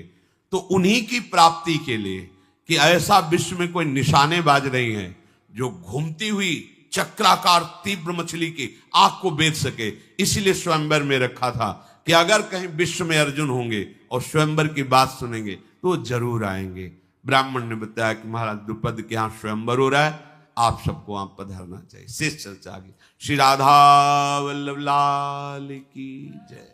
तो उन्हीं की प्राप्ति के लिए कि ऐसा विश्व में कोई निशानेबाज नहीं है जो घूमती हुई चक्राकार तीव्र मछली की आंख को बेच सके, इसलिए स्वयंवर में रखा था कि अगर कहीं विश्व में अर्जुन होंगे और स्वयंवर की बात सुनेंगे तो जरूर आएंगे। ब्राह्मण ने बताया कि महाराज द्रुपद के यहाँ स्वयंवर हो रहा है, आप सबको वहां पधारना चाहिए। शेष चर्चा आगे। श्री राधा वल्लभ लाल की जय।